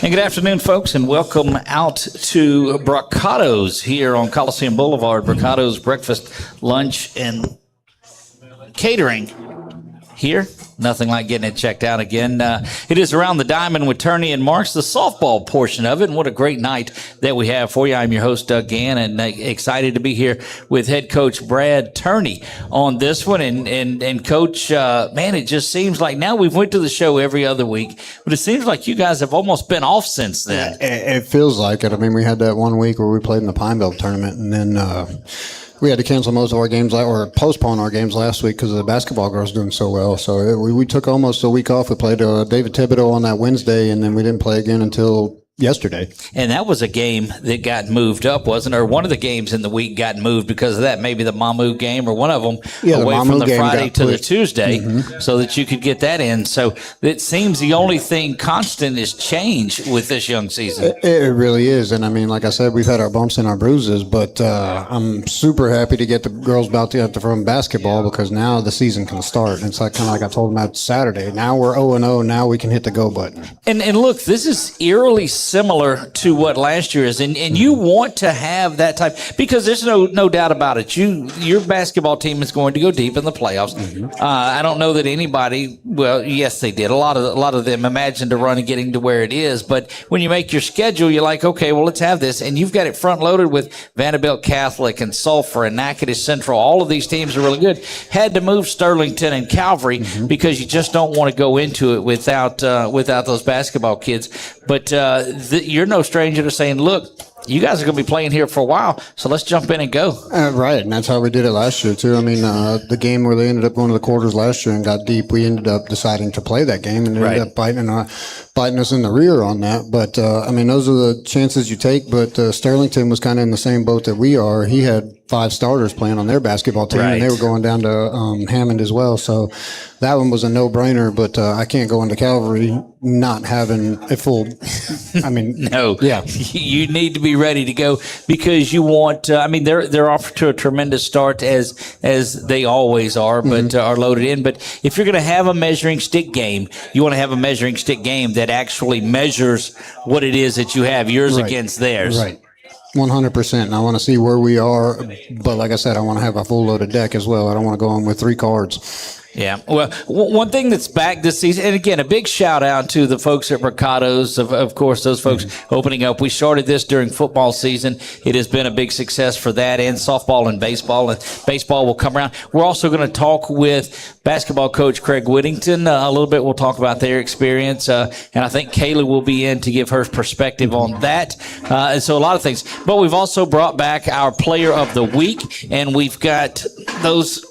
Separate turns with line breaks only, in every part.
And good afternoon, folks, and welcome out to Brocato's here on Coliseum Boulevard. Brocato's breakfast, lunch, and catering here. Nothing like getting it checked out again. It is Around the Diamond with Turney Marks, the softball portion of it, and what a great night that we have for you. I'm your host, Doug Gann, and excited to be here with head coach Brad Turney on this one. And Coach, man, it just seems like now we've went to the show every other week, but it seems like you guys have almost been off since then.
It feels like it. I mean, we had that 1 week where we played in the Pine Belt tournament, and then we had to cancel most of our games or postpone our games last week because the basketball girls doing so well. So we took almost a week off. We played David Thibodeau on that Wednesday, and then we didn't play again until yesterday.
And that was a game that got moved up, wasn't it? Or one of the games in the week got moved because of that. Maybe the Mamu game or one of them away from the Friday to the Tuesday so that you could get that in. So it seems the only thing constant is change with this young season.
It really is. And I mean, like I said, we've had our bumps and our bruises, but I'm super happy to get the girls back from basketball because now the season can start. And it's like kind of like I told them that Saturday. Now we're 0-0. Now we can hit the go button.
And look, this is eerily similar to what last year is, and you want to have that type because there's no doubt about it. Your basketball team is going to go deep in the playoffs. I don't know that anybody. Well, yes, they did. A lot of them imagined a run and getting to where it is. But when you make your schedule, you're like, okay, well, let's have this, and you've got it front loaded with Vanderbilt Catholic and Sulphur and Natchitoches Central. All of these teams are really good. Had to move Sterlington and Calvary because you just don't want to go into it without those basketball kids. But you're no stranger to saying, look, you guys are going to be playing here for a while, so let's jump in and go.
Right, and that's how we did it last year, too. I mean, the game where they ended up going to the quarters last year and got deep, we ended up deciding to play that game and ended up biting us in the rear on that. But, I mean, those are the chances you take. But Sterlington was kind of in the same boat that we are. He had 5 starters playing on their basketball team, and they were going down to Hammond as well. So that one was a no-brainer, but I can't go into Calvary not having a full – I mean –
No. Yeah. You need to be ready to go because you want I mean, they're off to a tremendous start as they always are, but are loaded in. But if you're going to have a measuring stick game, you want to have a measuring stick game that actually measures what it is that you have, yours against theirs.
Right. 100%. And I want to see where we are. But like I said, I want to have a full loaded deck as well. I don't want to go in with 3 cards.
Yeah. Well, one thing that's back this season, and again, a big shout out to the folks at Brocato's, of course, those folks opening up. We started this during football season. It has been a big success for that and softball and baseball will come around. We're also going to talk with basketball coach Craig Whittington a little bit. We'll talk about their experience. And I think Kayla will be in to give her perspective on that. And so a lot of things. But we've also brought back our player of the week, and we've got those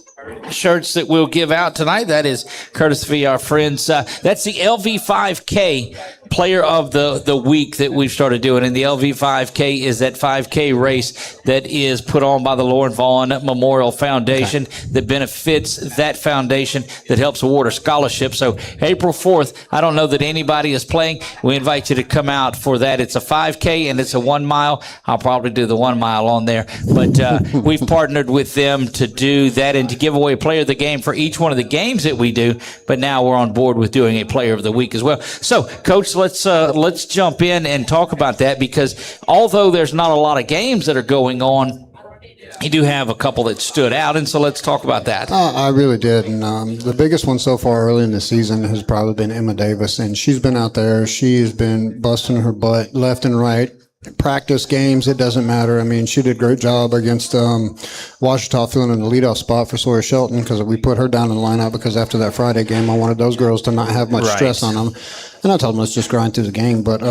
shirts that we'll give out tonight. That is courtesy of our friends. That's the LV5K player of the week that we've started doing. And the LV5K is that 5K race that is put on by the Lauren Vaughn Memorial Foundation that benefits that foundation that helps award a scholarship. So April 4th, I don't know that anybody is playing. We invite you to come out for that. It's a 5K and it's a 1 mile. I'll probably do the 1 mile on there. But we've partnered with them to do that and to give away a player of the game for each one of the games that we do. But now we're on board with doing a player of the week as well. So, Coach, let's jump in and talk about that because although there's not a lot of games that are going on, you do have a couple that stood out, and so let's talk about that.
I really did, and the biggest one so far early in the season has probably been Emma Davis, and she's been out there. She has been busting her butt left and right. Practice games, it doesn't matter. I mean, she did a great job against Washita filling in the leadoff spot for Sawyer Shelton because we put her down in the lineup because after that Friday game, I wanted those girls to not have much stress on them. And I told them, let's just grind through the game. But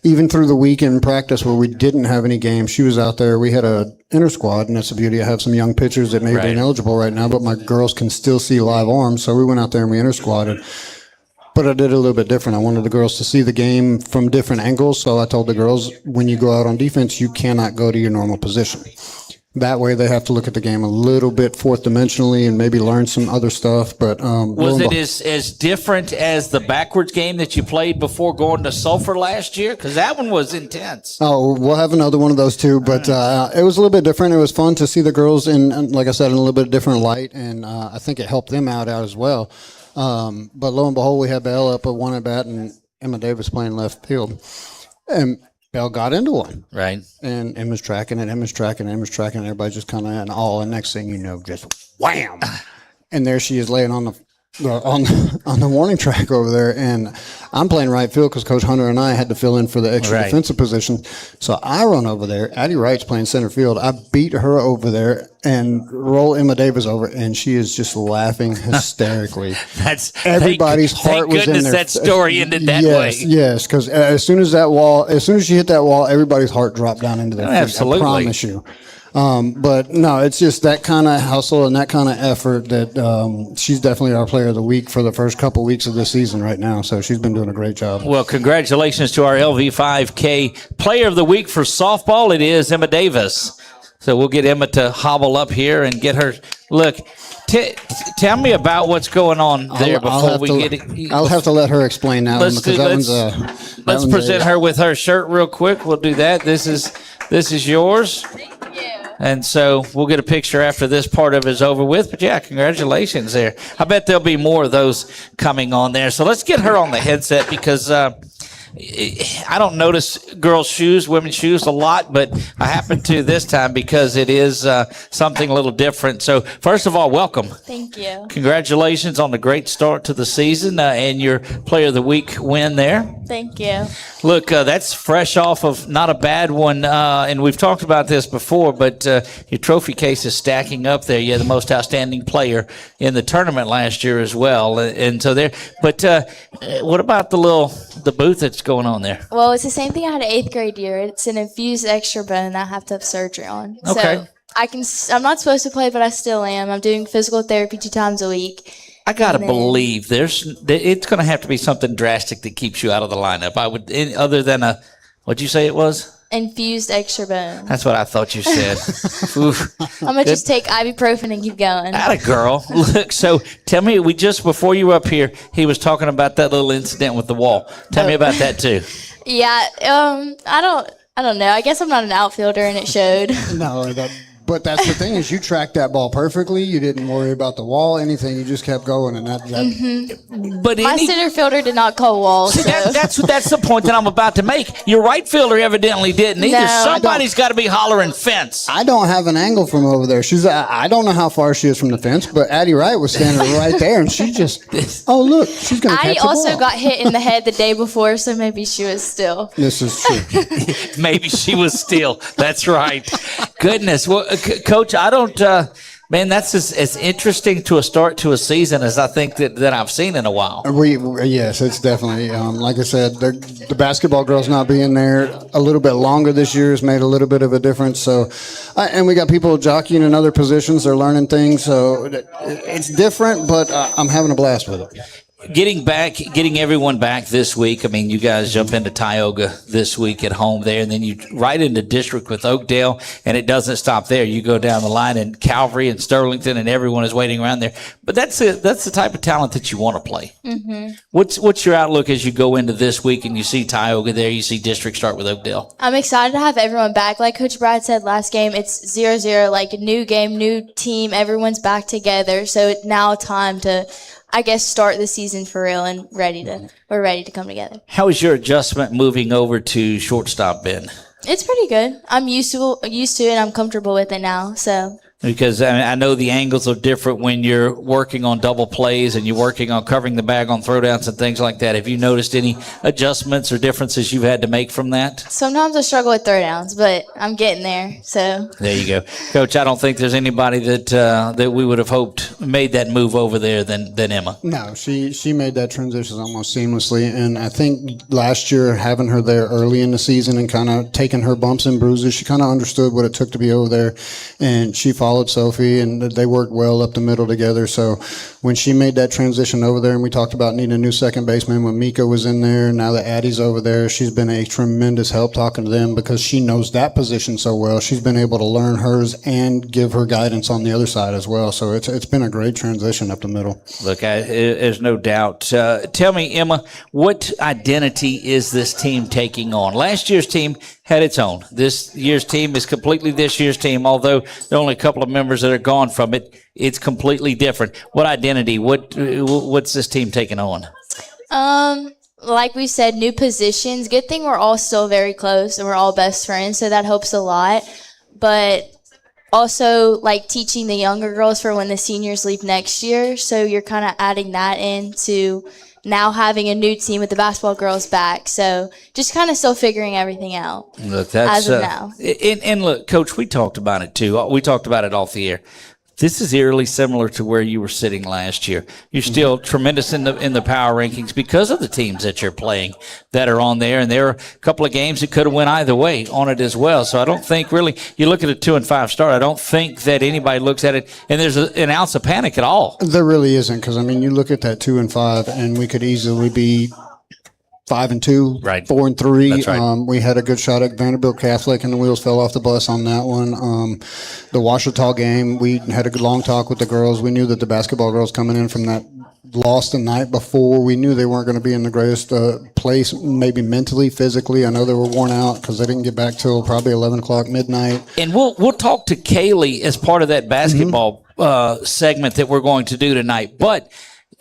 even through the week in practice where we didn't have any games, she was out there. We had a inter squad, and that's the beauty. I have some young pitchers that may be ineligible right now, but my girls can still see live arms. So we went out there and we inter squadded. But I did it a little bit different. I wanted the girls to see the game from different angles. So I told the girls, when you go out on defense, you cannot go to your normal position. That way they have to look at the game a little bit fourth dimensionally and maybe learn some other stuff. But
was it as different as the backwards game that you played before going to Sulphur last year? Because that one was intense.
Oh, we'll have another one of those too. But it was a little bit different. It was fun to see the girls in, like I said, in a little bit different light. And I think it helped them out as well. But lo and behold, we had Bell up at 1 at bat, and Emma Davis playing left field. And Bell got into one.
Right.
And Emma's tracking it, everybody just kind of in awe. And next thing you know, just wham. And there she is laying on the warning track over there, and I'm playing right field because Coach Hunter and I had to fill in for the extra defensive position. So I run over there. Addie Wright's playing center field. I beat her over there and roll Emma Davis over, and she is just laughing hysterically. Everybody's heart was in there.
That story ended that way.
Yes, because as soon as she hit that wall, everybody's heart dropped down into their feet.
Absolutely.
I promise you. But no, it's just that kind of hustle and that kind of effort that she's definitely our player of the week for the first couple weeks of the season right now. So she's been doing a great job.
Well, congratulations to our LV5K player of the week for softball. It is Emma Davis. So we'll get Emma to hobble up here and get her. Look, tell me about what's going on there before we get it.
I'll have to let her explain that one because
let's present her with her shirt real quick. We'll do that. This is yours. And so we'll get a picture after this part of it is over with. But, yeah, congratulations there. I bet there'll be more of those coming on there. So let's get her on the headset because I don't notice girls' shoes, women's shoes a lot, but I happen to this time because it is something a little different. So, first of all, welcome.
Thank you.
Congratulations on the great start to the season and your Player of the Week win there.
Thank you.
Look, that's fresh off of not a bad one, and we've talked about this before, but your trophy case is stacking up there. You're the most outstanding player in the tournament last year as well, and so there. But what about the booth that's going on there?
Well, it's the same thing I had in 8th grade year. It's an infused extra bone that I have to have surgery on.
Okay.
So I'm not supposed to play, but I still am. I'm doing physical therapy 2 times a week.
I gotta believe it's going to have to be something drastic that keeps you out of the lineup. Other than what'd you say it was?
Infused extra bone.
That's what I thought you said.
I'm gonna just take ibuprofen and keep going.
Atta girl. Look, so tell me, before you were up here, he was talking about that little incident with the wall. Tell me about that too.
Yeah. I don't know. I guess I'm not an outfielder, and it showed.
No, but that's the thing is you tracked that ball perfectly. You didn't worry about the wall, anything. You just kept going, and
But
my center fielder did not call wall. So.
That's the point that I'm about to make. Your right fielder evidently didn't either.
No,
somebody's got to be hollering fence.
I don't have an angle from over there. I don't know how far she is from the fence, but Addie Wright was standing right there, and she just, oh look, she's gonna catch the ball.
Addie also got hit in the head the day before, so maybe she was still.
This is true.
Maybe she was still. That's right. Goodness. Well, Coach, I don't. Man, that's as interesting to a start to a season as I think that I've seen in a while.
Yes, it's definitely like I said, the basketball girls not being there a little bit longer this year has made a little bit of a difference. So, and we got people jockeying in other positions; they're learning things. So it's different, but I'm having a blast with it.
Getting everyone back this week. I mean, you guys jump into Tioga this week at home there, and then you right into district with Oakdale, and it doesn't stop there. You go down the line, and Calvary and Sterlington, and everyone is waiting around there. But that's the type of talent that you want to play. Mm-hmm. What's your outlook as you go into this week and you see Tioga there, you see district start with Oakdale?
I'm excited to have everyone back. Like Coach Brad said last game, it's 0-0, like a new game, new team. Everyone's back together, so it's now time to, I guess, start the season for real and we're ready to come together.
How is your adjustment moving over to shortstop been?
It's pretty good. I'm used to it and I'm comfortable with it now. So
Because I know the angles are different when you're working on double plays and you're working on covering the bag on throwdowns and things like that. Have you noticed any adjustments or differences you've had to make from that?
Sometimes I struggle with throwdowns, but I'm getting there. So
there you go, Coach. I don't think there's anybody that we would have hoped made that move over there than Emma.
No, she made that transition almost seamlessly, and I think last year having her there early in the season and kind of taking her bumps and bruises, she kind of understood what it took to be over there, and she followed Sophie, and they worked well up the middle together. So when she made that transition over there, and we talked about needing a new second baseman when Mika was in there, now that Addie's over there, she's been a tremendous help talking to them because she knows that position so well. She's been able to learn hers and give her guidance on the other side as well. So it's been a great transition up the middle.
Look, there's no doubt. Tell me, Emma, what identity is this team taking on? Last year's team had its own. This year's team is completely this year's team, although there are only a couple of members that are gone from it. It's completely different. What identity? What's this team taking on?
like we said, new positions. Good thing we're all still very close and we're all best friends, so that helps a lot. But also, like, teaching the younger girls for when the seniors leave next year. So you're kind of adding that into now having a new team with the basketball girls back. So just kind of still figuring everything out.
Look, that's
as of now.
And look, Coach, we talked about it too. We talked about it off the air. This is eerily similar to where you were sitting last year. You're still tremendous in the power rankings because of the teams that you're playing that are on there, and there are a couple of games that could have went either way on it as well. So I don't think really you look at a 2-5 start. I don't think that anybody looks at it and there's an ounce of panic at all.
There really isn't, because I mean, you look at that 2-5, and we could easily be 5-2,
Right.
4-3.
That's right.
We had a good shot at Vanderbilt Catholic, and the wheels fell off the bus on that one. The Ouachita game, we had a good long talk with the girls. We knew that the basketball girls coming in from that loss the night before, we knew they weren't going to be in the greatest place, maybe mentally, physically. I know they were worn out because they didn't get back till probably 11 o'clock midnight.
And we'll talk to Kaylee as part of that basketball segment that we're going to do tonight. But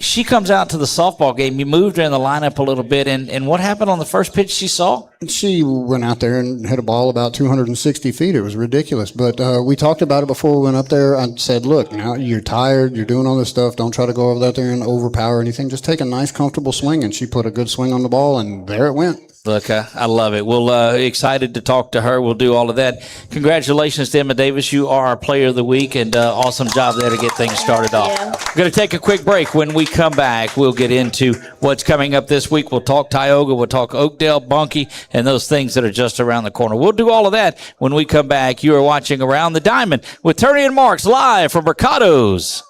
she comes out to the softball game. You moved her in the lineup a little bit, and what happened on the first pitch she saw?
She went out there and hit a ball about 260 feet. It was ridiculous. But we talked about it before we went up there. I said, look, now you're tired. You're doing all this stuff. Don't try to go over there and overpower anything. Just take a nice, comfortable swing. And she put a good swing on the ball, and there it went.
Look, I love it. We'll excited to talk to her. We'll do all of that. Congratulations to Emma Davis. You are our player of the week, and awesome job there to get things started off. We're going to take a quick break. When we come back, we'll get into what's coming up this week. We'll talk Tioga. We'll talk Oakdale, Bunkie, and those things that are just around the corner. We'll do all of that when we come back. You are watching Around the Diamond with Turney and Marks live from Brocato's.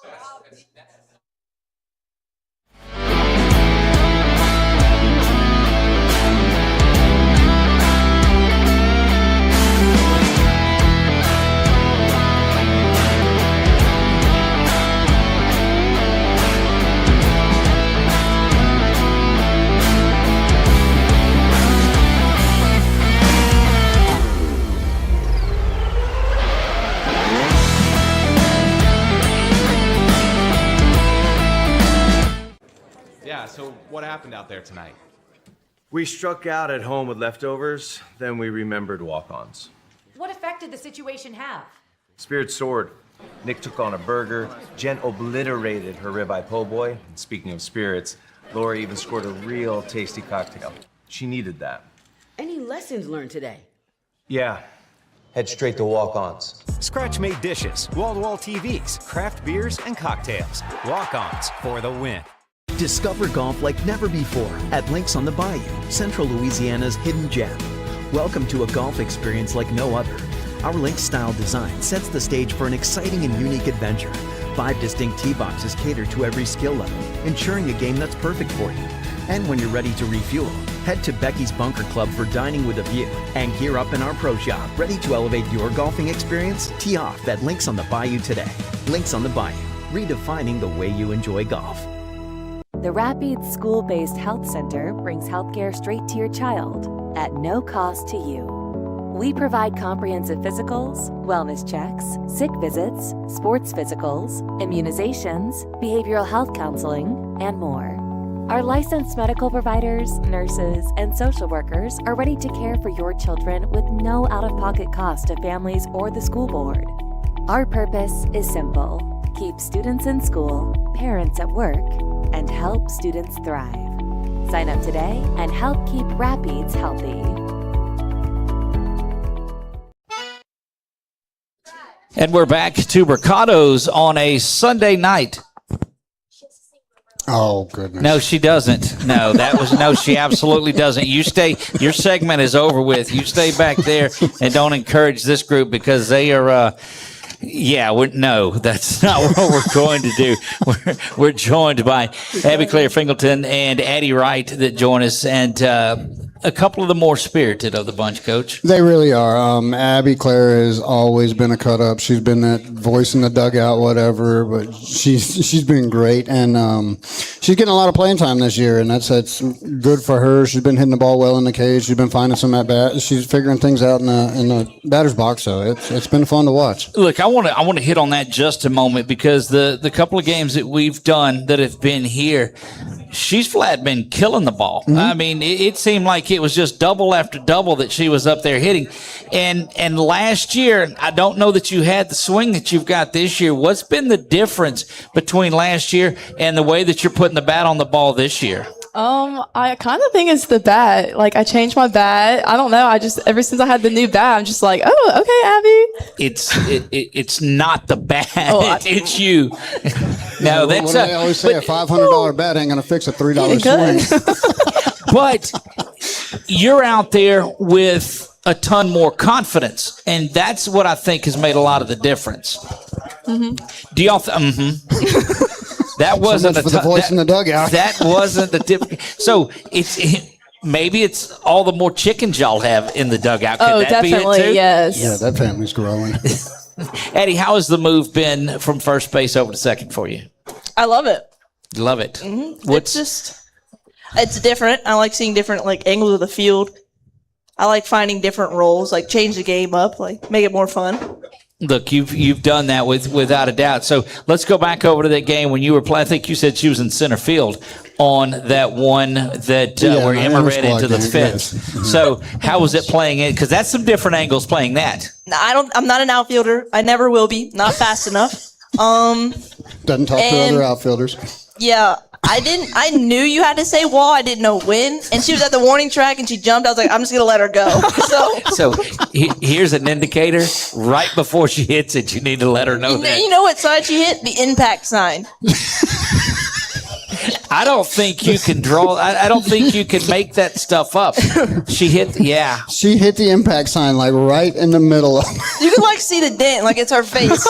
So what happened out there tonight?
We struck out at home with leftovers, then we remembered walk-ons.
What effect did the situation have?
Spirit soared. Nick took on a burger. Jen obliterated her ribeye po' boy. And speaking of spirits, Laura even scored a real tasty cocktail. She needed that.
Any lessons learned today?
Yeah. Head straight to walk-ons.
Scratch-made dishes, wall-to-wall TVs, craft beers, and cocktails. Walk-ons for the win.
Discover golf like never before at Links on the Bayou, Central Louisiana's hidden gem. Welcome to a golf experience like no other. Our Links-style design sets the stage for an exciting and unique adventure. 5 distinct tee boxes cater to every skill level, ensuring a game that's perfect for you. And when you're ready to refuel, head to Becky's Bunker Club for dining with a view and gear up in our pro shop, ready to elevate your golfing experience. Tee off at Links on the Bayou today. Links on the Bayou, redefining the way you enjoy golf.
The Rapides School-Based Health Center brings healthcare straight to your child at no cost to you. We provide comprehensive physicals, wellness checks, sick visits, sports physicals, immunizations, behavioral health counseling, and more. Our licensed medical providers, nurses, and social workers are ready to care for your children with no out-of-pocket cost to families or the school board. Our purpose is simple: keep students in school, parents at work, and help students thrive. Sign up today and help keep Rapides healthy.
And we're back to Brocato's on a Sunday night.
Oh, goodness.
No, she doesn't. No, she absolutely doesn't. You stay, your segment is over with. You stay back there and don't encourage this group because they are, no, that's not what we're going to do. We're joined by Abby Claire Fingleton and Addie Wright that join us. And a couple of the more spirited of the bunch, Coach.
They really are. Abby Claire has always been a cut up. She's been that voice in the dugout, whatever. But she's been great, and she's getting a lot of playing time this year, and that's good for her. She's been hitting the ball well in the cage. She's been finding some at bat. She's figuring things out in the batter's box. So it's been fun to watch.
Look, I want to hit on that just a moment because the couple of games that we've done that have been here, she's flat been killing the ball.
Mm-hmm.
I mean, it seemed like it was just double after double that she was up there hitting. And last year, I don't know that you had the swing that you've got this year. What's been the difference between last year and the way that you're putting the bat on the ball this year?
I kind of think it's the bat. Like, I changed my bat. I don't know. Ever since I had the new bat, I'm just like, oh, okay, Abby.
It's not the bat. It's you. No, that's
I always say a $500 bat ain't gonna fix a $3 swing.
But you're out there with a ton more confidence, and that's what I think has made a lot of the difference. Mm-hmm. Do y'all? That wasn't
so much for the voice in the dugout.
That wasn't the tip. So maybe it's all the more chickens y'all have in the dugout. Could that
definitely,
be it too?
yes.
Yeah, that family's growing.
Eddie, how has the move been from first base over to second for you?
I love it.
You love it.
Mm-hmm. It's different. I like seeing different angles of the field. I like finding different roles, change the game up, make it more fun.
Look, you've done that without a doubt. So let's go back over to that game when you were playing. I think you said she was in center field on that one that where Emma ran into the fence. Yes. Mm-hmm. So how was it playing it? Because that's some different angles playing that.
I'm not an outfielder. I never will be. Not fast enough.
Doesn't talk to other outfielders.
Yeah. I knew you had to say wall. I didn't know when. And she was at the warning track and she jumped. I was like, I'm just going to let her go.
So here's an indicator. Right before she hits it, you need to let her know that.
You know what sign she hit? The impact sign.
I don't think you can draw. I don't think you can make that stuff up. She hit
the impact sign right in the middle of
You can see the dent, it's her face.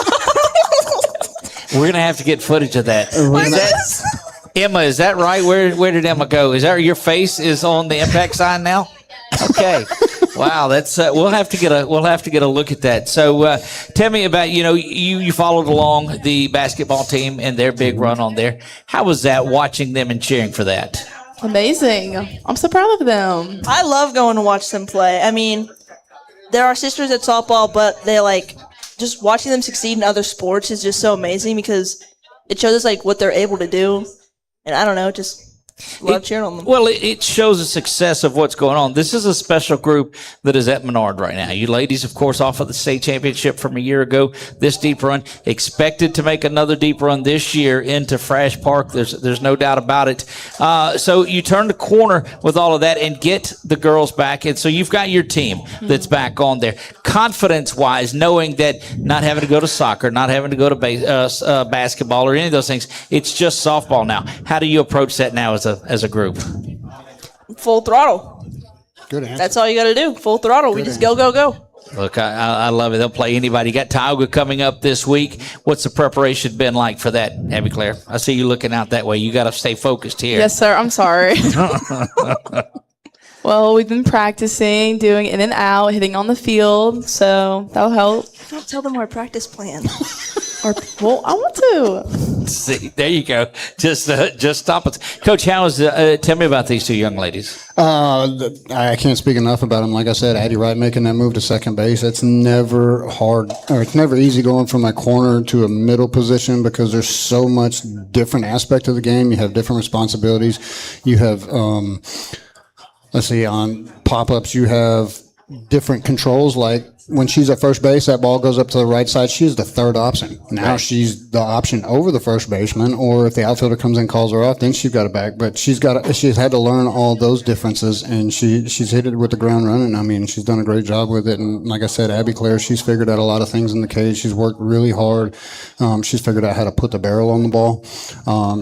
We're going to have to get footage of that. Emma, is that right? Where did Emma go? Is that your face is on the impact sign now? Okay. Wow, that's we'll have to get a look at that. So tell me about you followed along the basketball team and their big run on there. How was that watching them and cheering for that?
Amazing. I'm so proud of them.
I love going to watch them play. I mean, there are sisters at softball, but they just watching them succeed in other sports is just so amazing because it shows us what they're able to do. And I don't know, just love cheering on them.
Well, it shows the success of what's going on. This is a special group that is at Menard right now. You ladies, of course, off of the state championship from a year ago. This deep run, expected to make another deep run this year into Frash Park. There's no doubt about it. So you turn the corner with all of that and get the girls back. And so you've got your team that's back on there. Confidence-wise, knowing that not having to go to soccer, not having to go to basketball or any of those things, it's just softball now. How do you approach that now as a group?
Full throttle.
Good answer.
That's all you got to do. Full throttle. We just go.
Look, I love it. They'll play anybody. You got Tioga coming up this week. What's the preparation been like for that, Abby Claire? I see you looking out that way. You got to stay focused here.
Yes, sir. I'm sorry. Well, we've been practicing, doing in and out, hitting on the field, so that'll help.
Don't tell them our practice plan.
Well, I want to.
See, there you go. Just stop it. Coach, tell me about these two young ladies.
I can't speak enough about them. Like I said, Addie Wright making that move to second base, it's never hard, or it's never easy going from a corner to a middle position because there's so much different aspect of the game. You have different responsibilities. You have, on pop-ups, you have different controls. Like when she's at first base, that ball goes up to the right side. She's the third option. Now she's the option over the first baseman, or if the outfielder comes in, calls her off, then she's got it back. But she's had to learn all those differences, and she's hit it with the ground running. I mean, she's done a great job with it. And like I said, Abby Claire, she's figured out a lot of things in the cage. She's worked really hard. She's figured out how to put the barrel on the ball.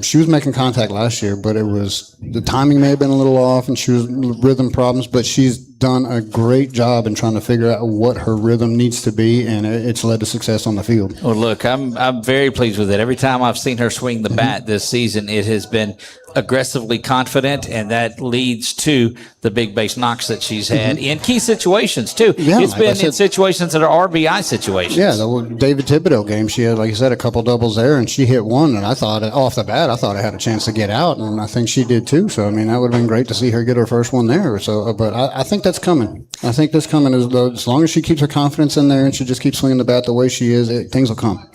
She was making contact last year, but the timing may have been a little off, and she was rhythm problems, but she's done a great job in trying to figure out what her rhythm needs to be, and it's led to success on the field.
Well, look, I'm very pleased with it. Every time I've seen her swing the bat this season, it has been aggressively confident, and that leads to the big base knocks that she's had in key situations too.
Yeah,
it's
like
been
I said-
in situations that are RBI situations.
Yeah, the David Thibodeau game, she had, like you said, a couple doubles there, and she hit one, and I thought off the bat, I thought I had a chance to get out, and I think she did too. So I mean, that would have been great to see her get her first one there. So, but I think that's coming. I think that's coming as long as she keeps her confidence in there and she just keeps swinging the bat the way she is, things will come.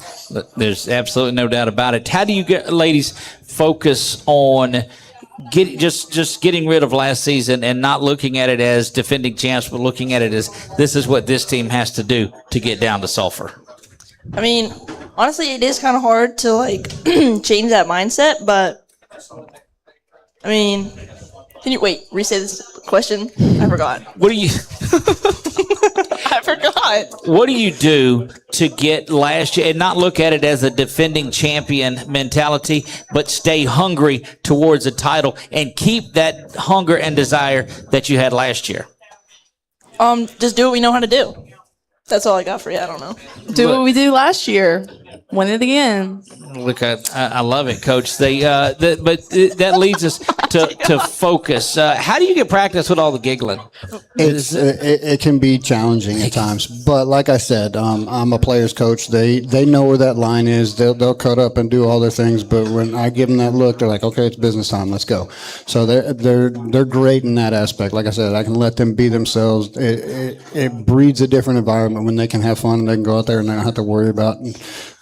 There's absolutely no doubt about it. How do you get, ladies, focus on just getting rid of last season and not looking at it as defending champs, but looking at it as this is what this team has to do to get down to Sulphur?
I mean, honestly, it is kind of hard to change that mindset, but I mean, can you re-say this question? I forgot.
What do you?
I forgot.
What do you do to get last year and not look at it as a defending champion mentality, but stay hungry towards a title and keep that hunger and desire that you had last year?
Just do what we know how to do. That's all I got for you. I don't know.
Do what we do last year. Win it again.
Look, I love it, Coach. But that leads us to focus. How do you get practice with all the giggling?
It can be challenging at times, but like I said, I'm a player's coach. They know where that line is. They'll cut up and do all their things, but when I give them that look, they're like, okay, it's business time. Let's go. So they're great in that aspect. Like I said, I can let them be themselves. It breeds a different environment when they can have fun and they can go out there and they don't have to worry about,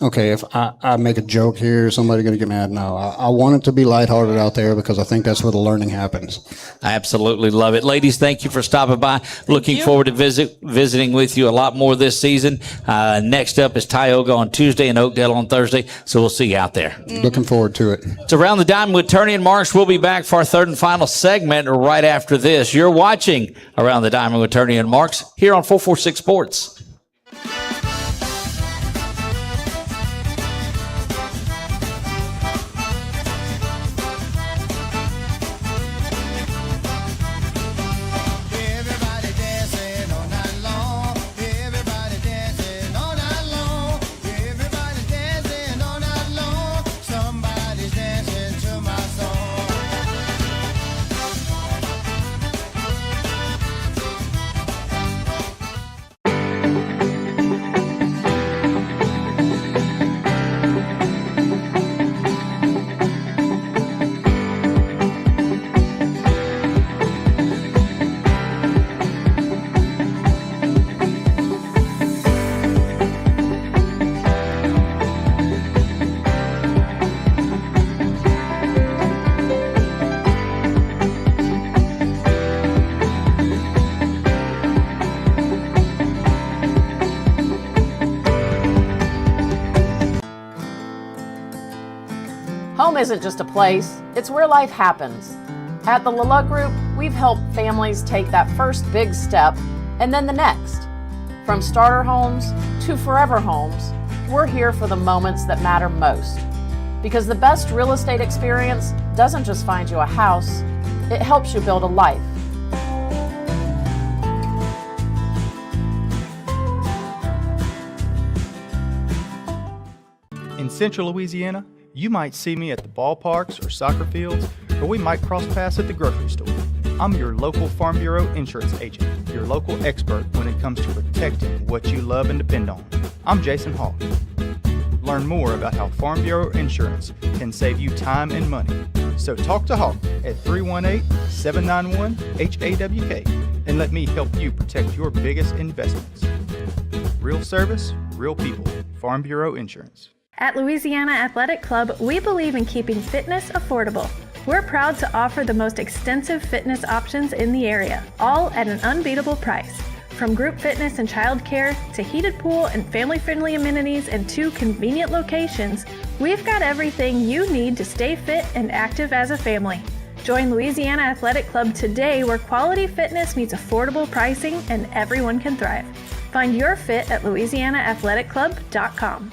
okay, if I make a joke here, is somebody going to get mad? No, I want it to be lighthearted out there because I think that's where the learning happens.
I absolutely love it. Ladies, thank you for stopping by. Looking forward to visiting with you a lot more this season. Next up is Tioga on Tuesday and Oakdale on Thursday, so we'll see you out there.
Looking forward to it.
It's Around the Diamond with Turney and Marks. We'll be back for our third and final segment right after this. You're watching Around the Diamond with Turney and Marks here on 446 Sports.
Home isn't just a place, it's where life happens. At the LaLuck Group, we've helped families take that first big step and then the next. From starter homes to forever homes, we're here for the moments that matter most. Because the best real estate experience doesn't just find you a house, it helps you build a life.
In Central Louisiana, you might see me at the ballparks or soccer fields, or we might cross paths at the grocery store. I'm your local Farm Bureau insurance agent, your local expert when it comes to protecting what you love and depend on. I'm Jason Hawk. Learn more about how Farm Bureau insurance can save you time and money. So talk to Hawk at 318-791-HAWK and let me help you protect your biggest investments. Real service, real people. Farm Bureau Insurance.
At Louisiana Athletic Club, we believe in keeping fitness affordable. We're proud to offer the most extensive fitness options in the area, all at an unbeatable price. From group fitness and childcare to heated pool and family-friendly amenities in 2 convenient locations, we've got everything you need to stay fit and active as a family. Join Louisiana Athletic Club today, where quality fitness meets affordable pricing and everyone can thrive. Find your fit at LouisianaAthleticClub.com.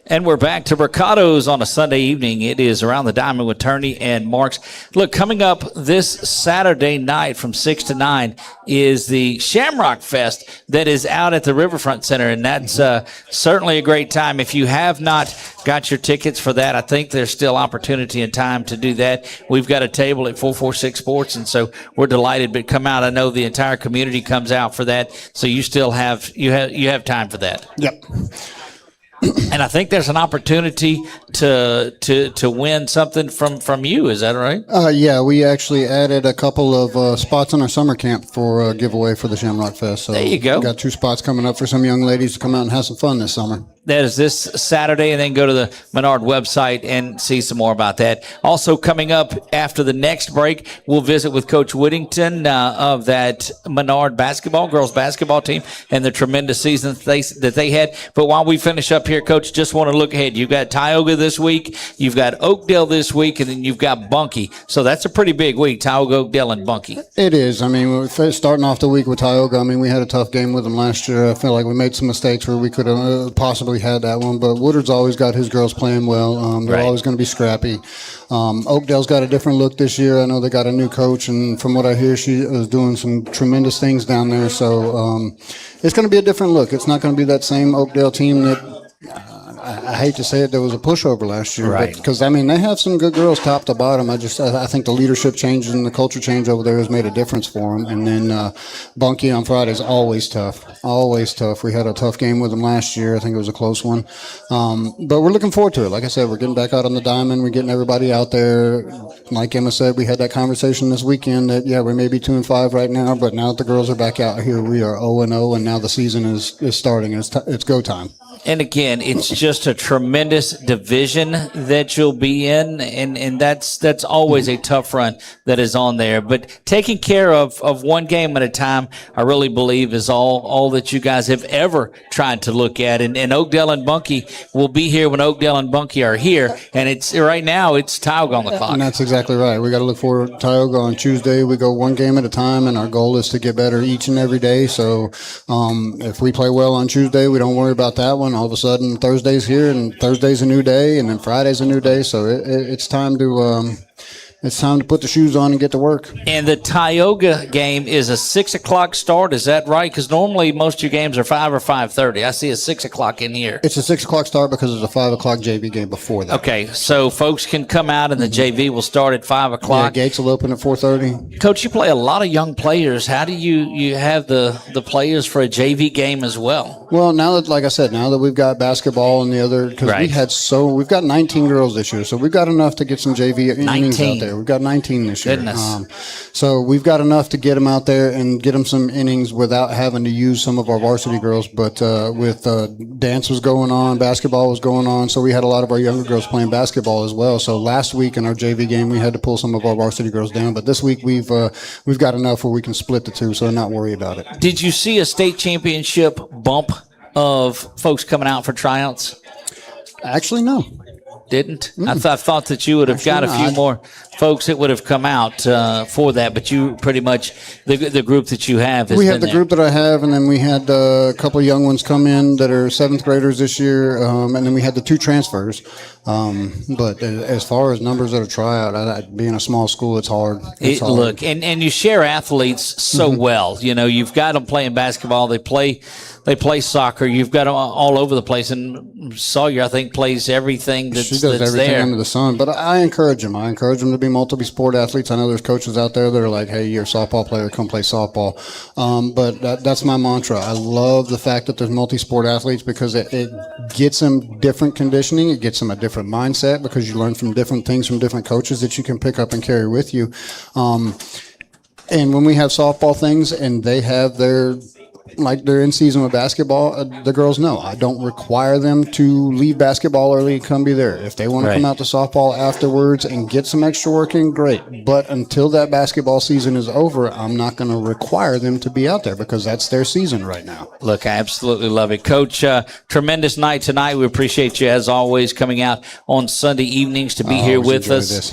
And we're back to Brocato's on a Sunday evening. It is Around the Diamond with Turney and Marks. Look, coming up this Saturday night from 6 to 9 is the Shamrock Fest that is out at the Riverfront Center, and that's certainly a great time. If you have not got your tickets for that, I think there's still opportunity and time to do that. We've got a table at 446 Sports, and so we're delighted. But come out. I know the entire community comes out for that, so you still have you have time for that.
Yep.
And I think there's an opportunity to win something from you. Is that right?
Yeah, we actually added a couple of spots in our summer camp for a giveaway for the Shamrock Fest. So
there you go.
We got 2 spots coming up for some young ladies to come out and have some fun this summer.
That is this Saturday, and then go to the Menard website and see some more about that. Also coming up after the next break, we'll visit with Coach Whittington of that Menard girls basketball team, and the tremendous season that they had. But while we finish up here, Coach, just want to look ahead. You've got Tioga this week, you've got Oakdale this week, and then you've got Bunkie. So that's a pretty big week, Tioga, Oakdale, and Bunkie.
It is. I mean, we're starting off the week with Tioga. I mean, we had a tough game with them last year. I feel like we made some mistakes where we could have possibly had that one, but Woodard's always got his girls playing well. They're always going to be scrappy. Oakdale's got a different look this year. I know they got a new coach, and from what I hear, she is doing some tremendous things down there. So it's going to be a different look. It's not going to be that same Oakdale team that I hate to say it, there was a pushover last year,
right?
Because I mean, they have some good girls top to bottom. I think the leadership change and the culture change over there has made a difference for them. And then Bunkie on Friday is always tough. We had a tough game with them last year. I think it was a close one, but we're looking forward to it. Like I said, we're getting back out on the diamond. We're getting everybody out there. Like Emma said, we had that conversation this weekend that we may be 2-5 right now, but now that the girls are back out here, we are 0-0, and now the season is starting. It's go time.
And again, it's just a tremendous division that you'll be in, and that's always a tough run that is on there. But taking care of one game at a time, I really believe, is all that you guys have ever tried to look at. And Oakdale and Bunkie will be here when Oakdale and Bunkie are here, and it's right now it's Tioga on the clock.
And that's exactly right. We got to look forward to Tioga on Tuesday. We go one game at a time, and our goal is to get better each and every day. So if we play well on Tuesday, we don't worry about that one. All of a sudden, Thursday's here, and Thursday's a new day, and then Friday's a new day. So it's time to put the shoes on and get to work.
And the Tioga game is a 6 o'clock start. Is that right? Because normally most of your games are 5 or 5:30. I see a 6 o'clock in here.
It's a 6 o'clock start because it's a 5 o'clock JV game before that.
Okay, so folks can come out, and the JV will start at 5 o'clock.
Yeah, gates will open at 4:30.
Coach, you play a lot of young players. How do you have the players for a JV game as well?
Well, now that we've got basketball and the other, because we've got 19 girls this year, so we've got enough to get some JV innings out there. We've got 19 this year.
Goodness.
So we've got enough to get them out there and get them some innings without having to use some of our varsity girls. But with dance was going on, basketball was going on, so we had a lot of our younger girls playing basketball as well. So last week in our JV game, we had to pull some of our varsity girls down. But this week we've got enough where we can split the two, so not worry about it.
Did you see a state championship bump of folks coming out for tryouts?
Actually, no.
Didn't? I thought that you would have got a few more folks that would have come out for that, but you pretty much the group that you have has
we have
been
the
there.
group that I have, and then we had a couple of young ones come in that are 7th graders this year, and then we had the 2 transfers. But as far as numbers at a tryout, being a small school, it's hard. Hard.
Look, and you share athletes so well. You know, you've got them playing basketball. They play soccer. You've got them all over the place. And Sawyer, I think, plays everything that's
She does everything
there.
under the sun. But I encourage them. I encourage them to be multi-sport athletes. I know there's coaches out there that are like, hey, you're a softball player, come play softball. But that's my mantra. I love the fact that there's multi-sport athletes because it gets them different conditioning. It gets them a different mindset because you learn from different things from different coaches that you can pick up and carry with you. And when we have softball things and they have they're in season with basketball, the girls know I don't require them to leave basketball early and come be there. If they want to come out to softball afterwards and get some extra work in, great. But until that basketball season is over, I'm not going to require them to be out there because that's their season right now.
Look, I absolutely love it. Coach, tremendous night tonight. We appreciate you, as always, coming out on Sunday evenings to be here with us.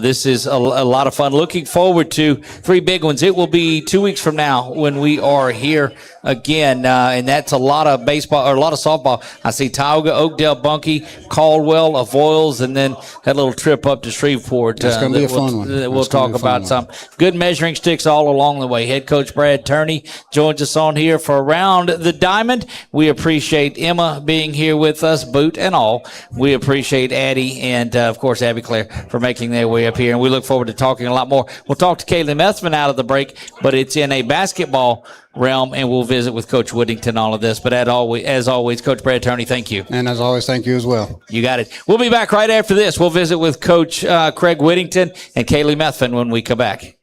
This is a lot of fun. Looking forward to 3 big ones. It will be 2 weeks from now when we are here again, and that's a lot of baseball or a lot of softball. I see Tioga, Oakdale, Bunkie, Caldwell, Avoyles, and then that little trip up to Shreveport.
It's going to be a fun one.
We'll talk about some good measuring sticks all along the way. Head coach Brad Turney joins us on here for Around the Diamond. We appreciate Emma being here with us, boot and all. We appreciate Addie and, of course, Abby Claire for making their way up here, and we look forward to talking a lot more. We'll talk to Kaylee Methvin out of the break, but it's in a basketball realm, and we'll visit with Coach Whittington all of this. But as always, Coach Brad Turney, thank you.
And as always, thank you as well.
You got it. We'll be back right after this. We'll visit with Coach Craig Whittington and Kaylee Methvin when we come back.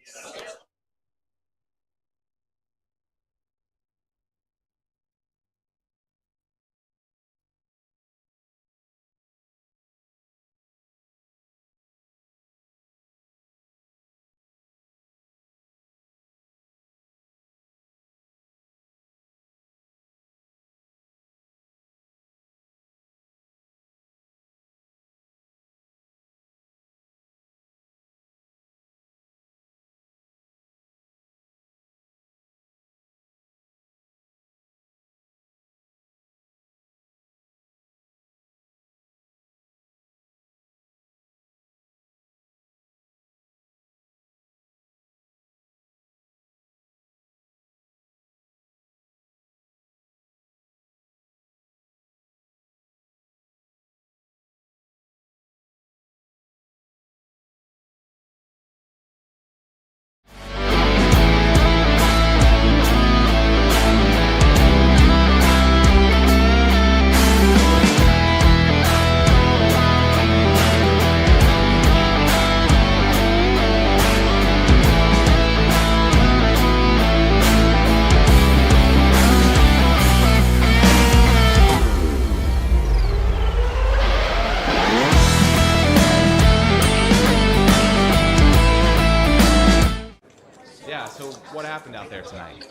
What happened out there tonight?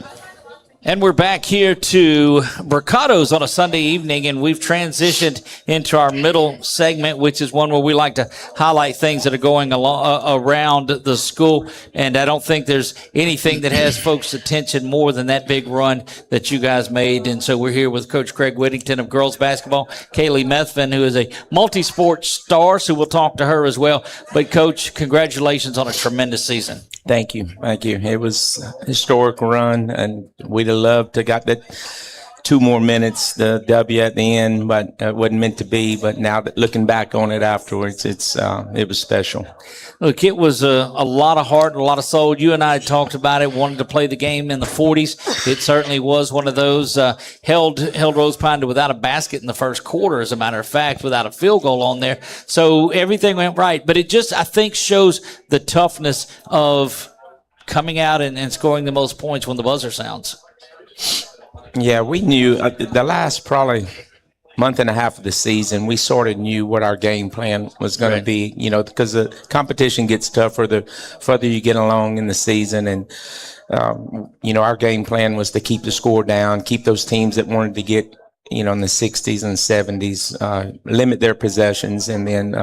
And we're back here to Brocato's on a Sunday evening, and we've transitioned into our middle segment, which is one where we like to highlight things that are going along around the school. And I don't think there's anything that has folks' attention more than that big run that you guys made. And so we're here with Coach Craig Whittington of girls basketball, Kaylee Methvin, who is a multi-sport star, so we'll talk to her as well. But, Coach, congratulations on a tremendous season.
Thank you. Thank you. It was a historic run, and we'd have loved to got that 2 more minutes, the W at the end, but it wasn't meant to be. But now that looking back on it afterwards, it was special.
Look, it was a lot of heart and a lot of soul. You and I had talked about it, wanted to play the game in the 40s. It certainly was one of those. Held Rose Pine to without a basket in the first quarter, as a matter of fact, without a field goal on there. So everything went right. But it just, I think, shows the toughness of coming out and scoring the most points when the buzzer sounds.
Yeah, we knew the last probably month and a half of the season, we sort of knew what our game plan was going to be, because the competition gets tougher the further you get along in the season. And, our game plan was to keep the score down, keep those teams that wanted to get, in the 60s and 70s, limit their possessions, and then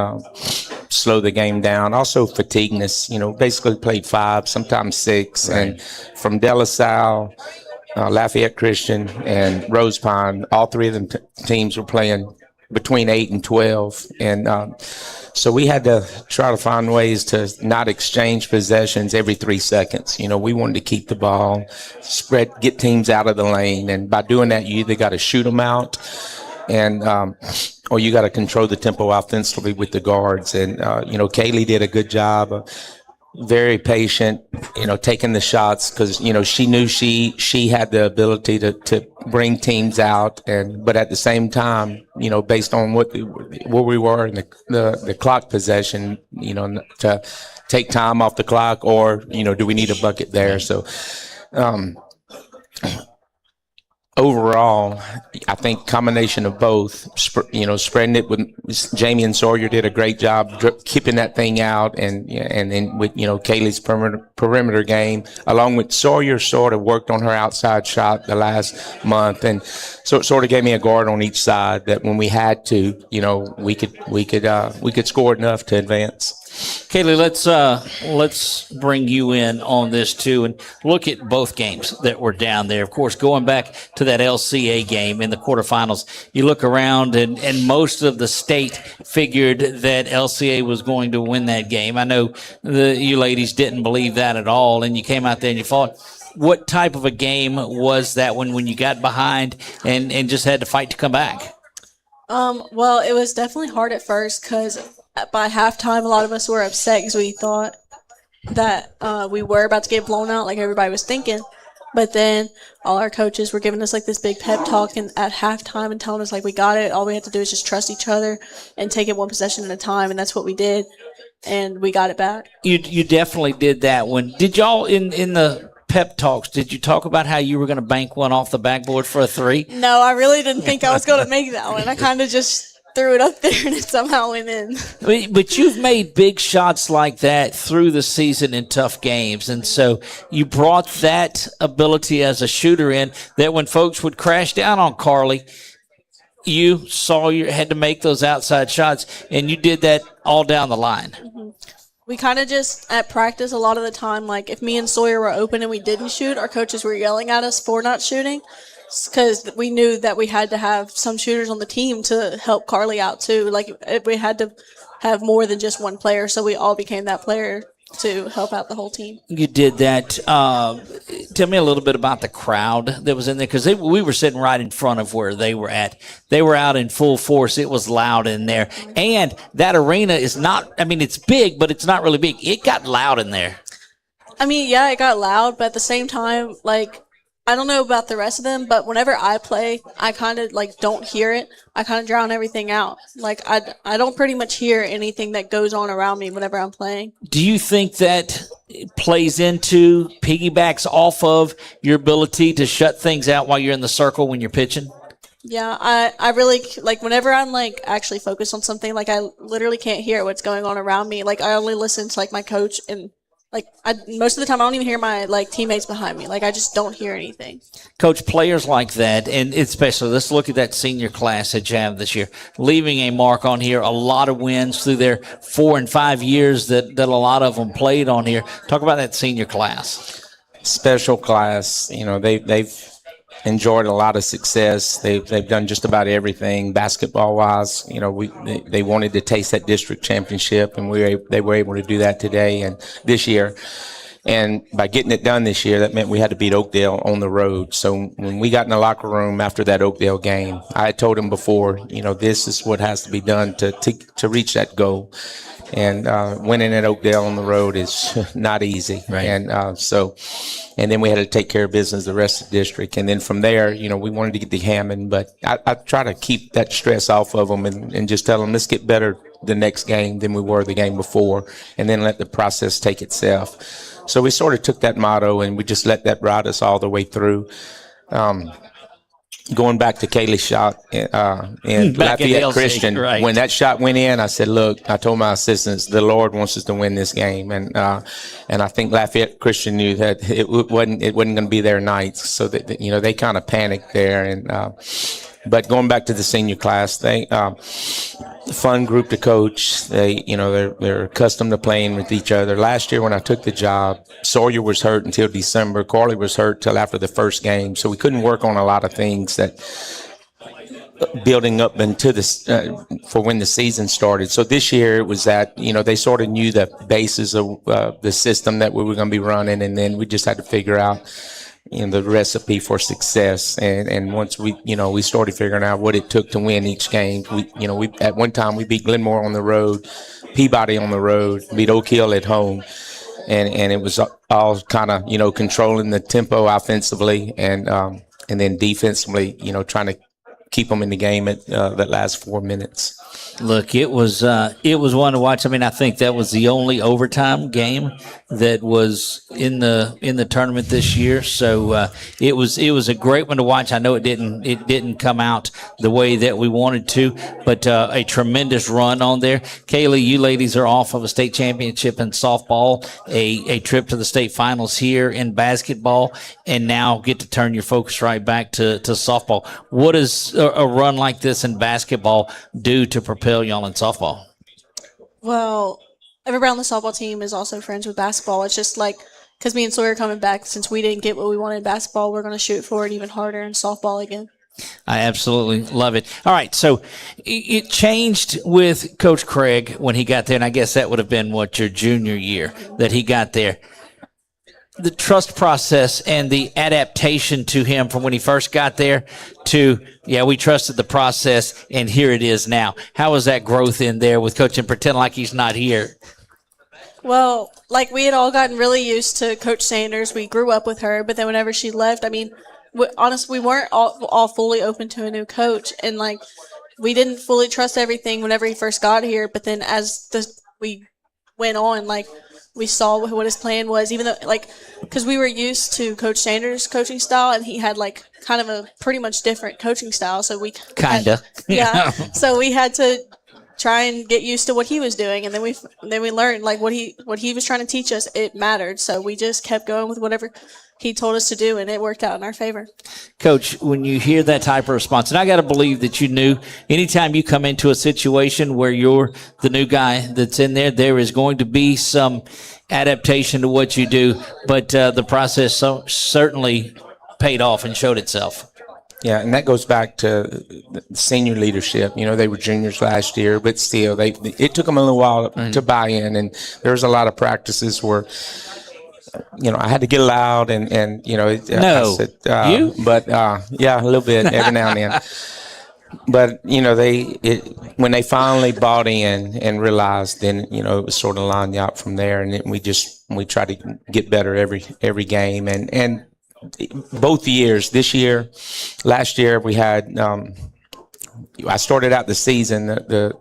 slow the game down. Also fatigueness, basically played 5, sometimes 6. Right. And from De La Salle, Lafayette Christian, and Rose Pine, all 3 of them teams were playing between 8 and 12. And so we had to try to find ways to not exchange possessions every 3 seconds. We wanted to keep the ball, get teams out of the lane. And by doing that, you either got to shoot them out and or you got to control the tempo offensively with the guards. And, Kaylee did a good job of very patient, taking the shots because, she knew she had the ability to bring teams out. But at the same time, based on where we were in the clock possession, to take time off the clock or, do we need a bucket there? So, overall, I think combination of both, spreading it with Jamie and Sawyer did a great job keeping that thing out, and then with Kaylee's perimeter game, along with Sawyer sort of worked on her outside shot the last month, and so it sort of gave me a guard on each side that when we had to, we could score enough to advance.
Kaylee, let's bring you in on this too, and look at both games that were down there. Of course, going back to that LCA game in the quarterfinals, you look around, and most of the state figured that LCA was going to win that game. I know you ladies didn't believe that at all, and you came out there and you fought. What type of a game was that when you got behind and just had to fight to come back?
Well, it was definitely hard at first because by halftime, a lot of us were upset because we thought that we were about to get blown out like everybody was thinking. But then all our coaches were giving us like this big pep talk at halftime and telling us like we got it. All we had to do is just trust each other and take it one possession at a time, and that's what we did, and we got it back.
You definitely did that one. Did y'all in the pep talks, did you talk about how you were going to bank one off the backboard for a 3?
No, I really didn't think I was going to make that one. I kind of just threw it up there and it somehow went in.
But you've made big shots like that through the season in tough games, and so you brought that ability as a shooter in that when folks would crash down on Carly, you saw you had to make those outside shots, and you did that all down the line.
Mm-hmm. We kind of just, at practice, a lot of the time, like if me and Sawyer were open and we didn't shoot, our coaches were yelling at us for not shooting because we knew that we had to have some shooters on the team to help Carly out too. Like we had to have more than just one player, so we all became that player to help out the whole team.
You did that. Tell me a little bit about the crowd that was in there, because we were sitting right in front of where they were at. They were out in full force. It was loud in there. And that arena is not, I mean, it's big, but it's not really big. It got loud in there.
I mean, yeah, it got loud, but at the same time, like, I don't know about the rest of them, but whenever I play, I kind of like don't hear it. I kind of drown everything out. Like I don't pretty much hear anything that goes on around me whenever I'm playing.
Do you think that plays into, piggybacks off of your ability to shut things out while you're in the circle when you're pitching?
Yeah, I really, like, whenever I'm, like, actually focused on something, like, I literally can't hear what's going on around me. Like, I only listen to, like, my coach, and like most of the time I don't even hear my like teammates behind me. Like I just don't hear anything.
Coach, players like that, and especially let's look at that senior class that you have this year, leaving a mark on here. A lot of wins through their 4 and 5 years that a lot of them played on here. Talk about that senior class.
Special class. You know, they've enjoyed a lot of success. They've done just about everything basketball wise. You know, they wanted to taste that district championship, and they were able to do that today and this year. And by getting it done this year, that meant we had to beat Oakdale on the road. So when we got in the locker room after that Oakdale game, I had told them before, you know, this is what has to be done to reach that goal. And winning at Oakdale on the road is not easy.
Right.
And then we had to take care of business the rest of the district. And then from there, you know, we wanted to get to Hammond, but I try to keep that stress off of them and just tell them, let's get better the next game than we were the game before, and then let the process take itself. So we sort of took that motto and we just let that ride us all the way through. Going back to Kaylee's shot in Lafayette Christian, right. When that shot went in, I said, look, I told my assistants, the Lord wants us to win this game. And I think Lafayette Christian knew that it wasn't going to be their night. So that, you know, they kind of panicked there. And but going back to the senior class, they fun group to coach. They're accustomed to playing with each other. Last year when I took the job, Sawyer was hurt until December. Carly was hurt till after the first game, so we couldn't work on a lot of things that building up into this for when the season started. So this year it was that, you know, they sort of knew the basis of the system that we were going to be running, and then we just had to figure out, you know, the recipe for success. And once we started figuring out what it took to win each game, we at one time we beat Glenmore on the road, Peabody on the road, beat Oak Hill at home. And it was all kind of, you know, controlling the tempo offensively and then defensively, you know, trying to keep them in the game at that last 4 minutes.
Look, it was one to watch. I mean, I think that was the only overtime game that was in the tournament this year. So it was a great one to watch. I know it didn't come out the way that we wanted to, but a tremendous run on there. Kaylee, you ladies are off of a state championship in softball, a trip to the state finals here in basketball, and now get to turn your focus right back to softball. What does a run like this in basketball do to propel y'all in softball?
Well,
everybody on the softball team is also friends with basketball. It's just like, because me and Sawyer coming back, since we didn't get what we wanted in basketball, we're going to shoot for it even harder in softball again.
I absolutely love it. All right, so it changed with Coach Craig when he got there, and I guess that would have been, your junior year that he got there. The trust process and the adaptation to him from when he first got there to, we trusted the process, and here it is now. How was that growth in there with Coach and pretend like he's not here?
Well, like we had all gotten really used to Coach Sanders. We grew up with her, but then whenever she left, honestly, we weren't all fully open to a new coach, and like we didn't fully trust everything whenever he first got here. But then as we went on, like we saw what his plan was, even though because we were used to Coach Sanders' coaching style, and he had like kind of a pretty much different coaching style. So we so we had to try and get used to what he was doing, and then we learned like what he was trying to teach us. It mattered, so we just kept going with whatever he told us to do, and it worked out in our favor.
Coach, when you hear that type of response, and I got to believe that you knew anytime you come into a situation where you're the new guy that's in there, there is going to be some adaptation to what you do, but the process certainly paid off and showed itself.
Yeah, and that goes back to senior leadership. They were juniors last year, but still, it took them a little while to buy in, and there was a lot of practices where I had to get loud and
no,
I said,
you?
But a little bit every now and then. But when they finally bought in and realized, then it was sort of lined out from there, and then we tried to get better every game, and both years. This year, last year we had. I started out the season. The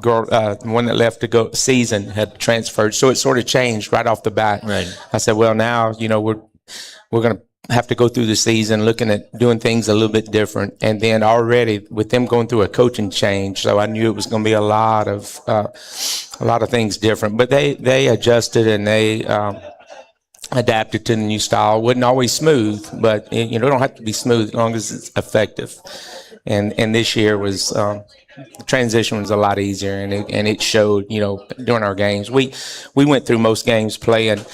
girl, the one that left to go season, had transferred, so it sort of changed right off the bat.
Right.
I said, well, now we're going to have to go through the season looking at doing things a little bit different, and then already with them going through a coaching change, so I knew it was going to be a lot of things different. But they adjusted and they adapted to the new style. Wasn't always smooth, but it don't have to be smooth as long as it's effective. And this year was the transition was a lot easier, and it showed during our games. We went through most games playing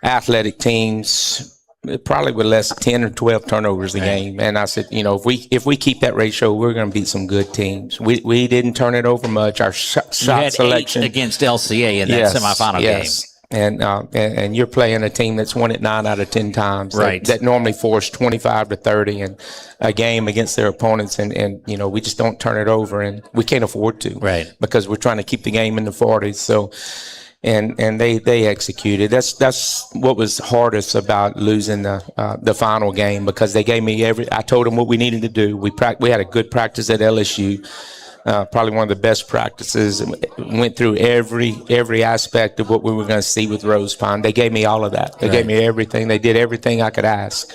athletic teams, probably with less 10 or 12 turnovers a game. And I said, if we keep that ratio, we're going to beat some good teams. We didn't turn it over much. Our shot selection
8 against LCA in that semifinal game.
And you're playing a team that's won it 9 out of 10 times.
Right.
That normally force 25 to 30 in a game against their opponents, and we just don't turn it over, and we can't afford to.
Right.
Because we're trying to keep the game in the 40s. So, and they executed. That's what was hardest about losing the final game, because they gave me I told them what we needed to do. We had a good practice at LSU. Probably one of the best practices. Went through every aspect of what we were going to see with Rose Pond. They gave me all of that. They gave me everything. They did everything I could ask.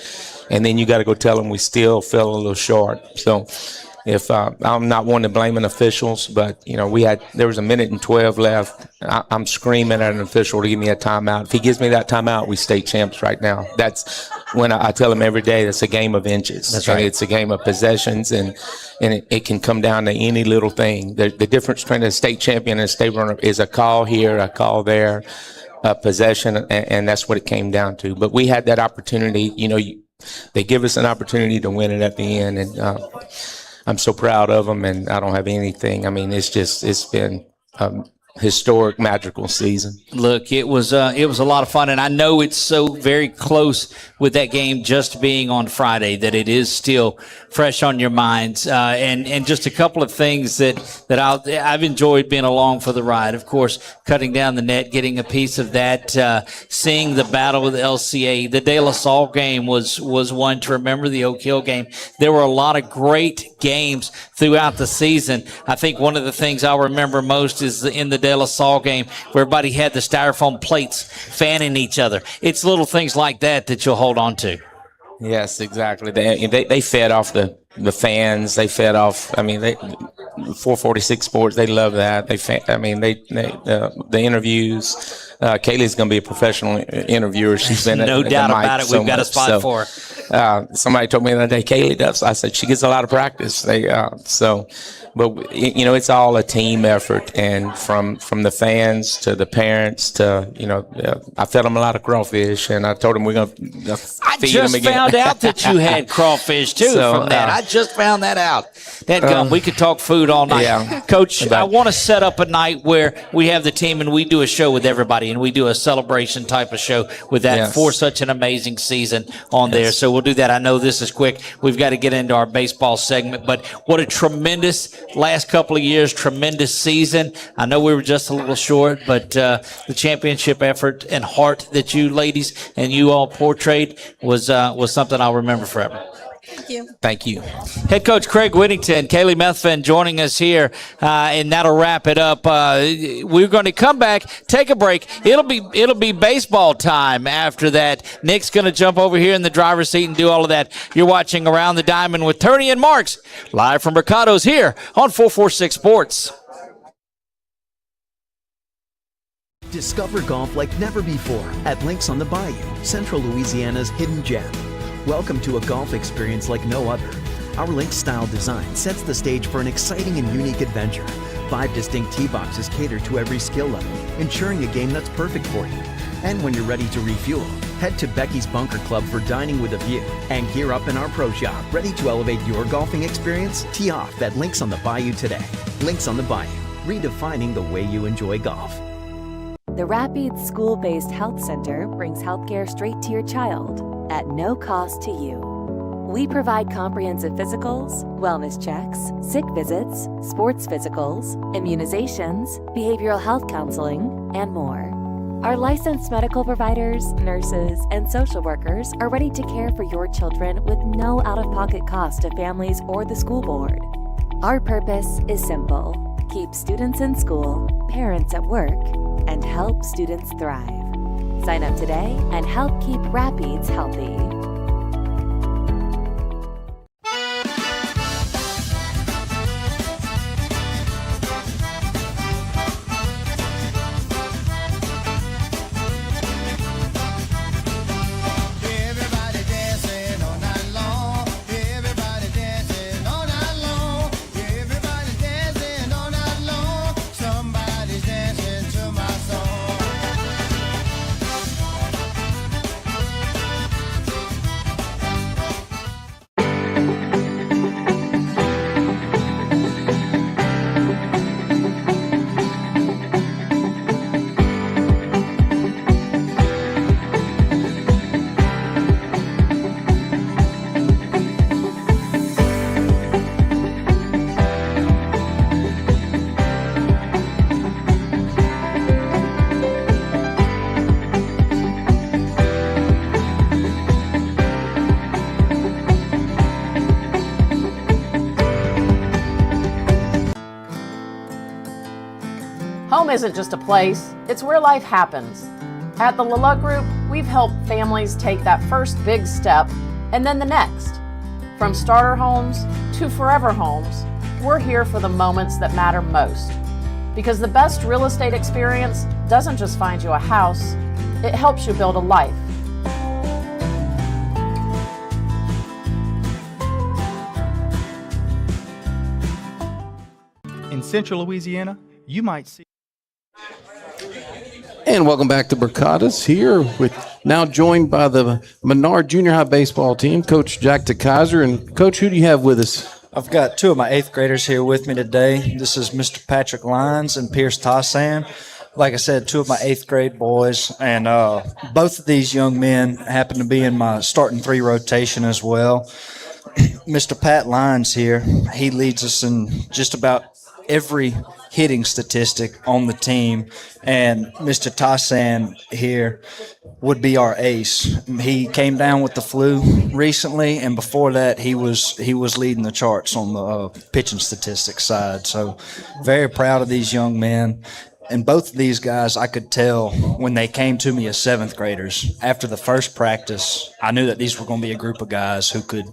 And then you got to go tell them we still fell a little short. So if I'm not one to blame an officials, but there was 1:12 left. I'm screaming at an official to give me a timeout. If he gives me that timeout, we state champs right now. That's when I tell him every day, that's a game of inches.
That's right.
It's a game of possessions, and it can come down to any little thing. The difference between a state champion and a state runner is a call here, a call there, a possession, and that's what it came down to. But we had that opportunity. They give us an opportunity to win it at the end, and I'm so proud of them, and I don't have anything. I mean, it's been historic, magical season.
Look, it was a lot of fun, and I know it's so very close with that game just being on Friday that it is still fresh on your minds. And just a couple of things that I've enjoyed being along for the ride. Of course, cutting down the net, getting a piece of that, seeing the battle with LCA. The De La Salle game was one to remember. The Oak Hill game. There were a lot of great games throughout the season. I think one of the things I'll remember most is in the De La Salle game where everybody had the styrofoam plates fanning each other. It's little things like that you'll hold on to.
Yes, exactly. They fed off the the fans, they fed off. I mean, 446Sports, they love that. The interviews. Kaylee's going to be a professional interviewer. She's been
no
at
doubt
the mic
about it.
so
We've got a
much.
spot
So,
for her.
somebody told me the other day, Kaylee does. I said she gets a lot of practice. But it's all a team effort, and from the fans to the parents to I fed them a lot of crawfish, and I told them we're going to feed them
just
again.
found out that you had crawfish too from that. I just found that out. We could talk food all night.
Yeah.
Coach, I want to set up a night where we have the team and we do a show with everybody, and we do a celebration type of show with that for such an amazing season on there. So we'll do that. I know this is quick. We've got to get into our baseball segment, but what a tremendous last couple of years, tremendous season. I know we were just a little short, but the championship effort and heart that you ladies and you all portrayed was something I'll remember forever.
Thank you.
Thank you.
Head coach Craig Whittington, Kaylee Methvin joining us here, and that'll wrap it up. We're going to come back, take a break. It'll be baseball time after that. Nick's going to jump over here in the driver's seat and do all of that. You're watching Around the Diamond with Turney and Marks, live from Brocato's here on 446 Sports.
Discover golf like never before at Links on the Bayou, Central Louisiana's hidden gem. Welcome to a golf experience like no other. Our Links-style design sets the stage for an exciting and unique adventure. 5 distinct tee boxes cater to every skill level, ensuring a game that's perfect for you. And when you're ready to refuel, head to Becky's Bunker Club for dining with a view. And gear up in our pro shop, ready to elevate your golfing experience? Tee off at Links on the Bayou today. Links on the Bayou, redefining the way you enjoy golf.
The Rapides School-Based Health Center brings healthcare straight to your child at no cost to you. We provide comprehensive physicals, wellness checks, sick visits, sports physicals, immunizations, behavioral health counseling, and more. Our licensed medical providers, nurses, and social workers are ready to care for your children with no out-of-pocket cost to families or the school board. Our purpose is simple: keep students in school, parents at work, and help students thrive. Sign up today and help keep Rapides healthy.
Home isn't just a place, it's where life happens. At the Lala Group, we've helped families take that first big step and then the next. From starter homes to forever homes, we're here for the moments that matter most. Because the best real estate experience doesn't just find you a house, it helps you build a life.
In Central Louisiana, you might see.
And welcome back to Brocato's here with now joined by the Menard Junior High baseball team, Coach Jack DeKaiser. And Coach, who do you have with us?
I've got 2 of my 8th graders here with me today. This is Mr. Patrick Lyons and Pierce Tassan. Like I said, 2 of my 8th grade boys, and both of these young men happen to be in my starting 3 rotation as well. Mr. Pat Lyons here, he leads us in just about every hitting statistic on the team, and Mr. Tassan here would be our ace. He came down with the flu recently, and before that he was leading the charts on the pitching statistics side. So very proud of these young men. And both of these guys, I could tell when they came to me as 7th graders, after the first practice, I knew that these were going to be a group of guys who could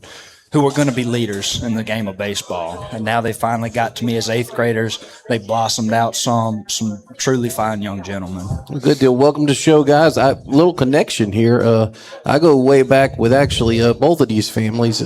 who were going to be leaders in the game of baseball. And now they finally got to me as 8th graders. They blossomed out some truly fine young gentlemen.
Good deal. Welcome to the show, guys. Little connection here. I go way back with actually both of these families.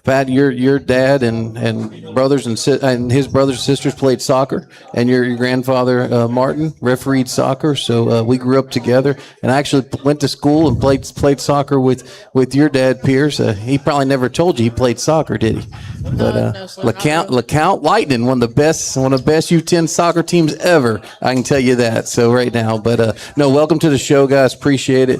Pat, your dad and brothers and his brothers and sisters played soccer, and your grandfather Martin refereed soccer. So we grew up together, and I actually went to school and played soccer with your dad, Pierce. He probably never told you he played soccer, did he? But LeCount Lightning, one of the best U10 soccer teams ever. I can tell you that. So right now, but no, welcome to the show, guys. Appreciate it.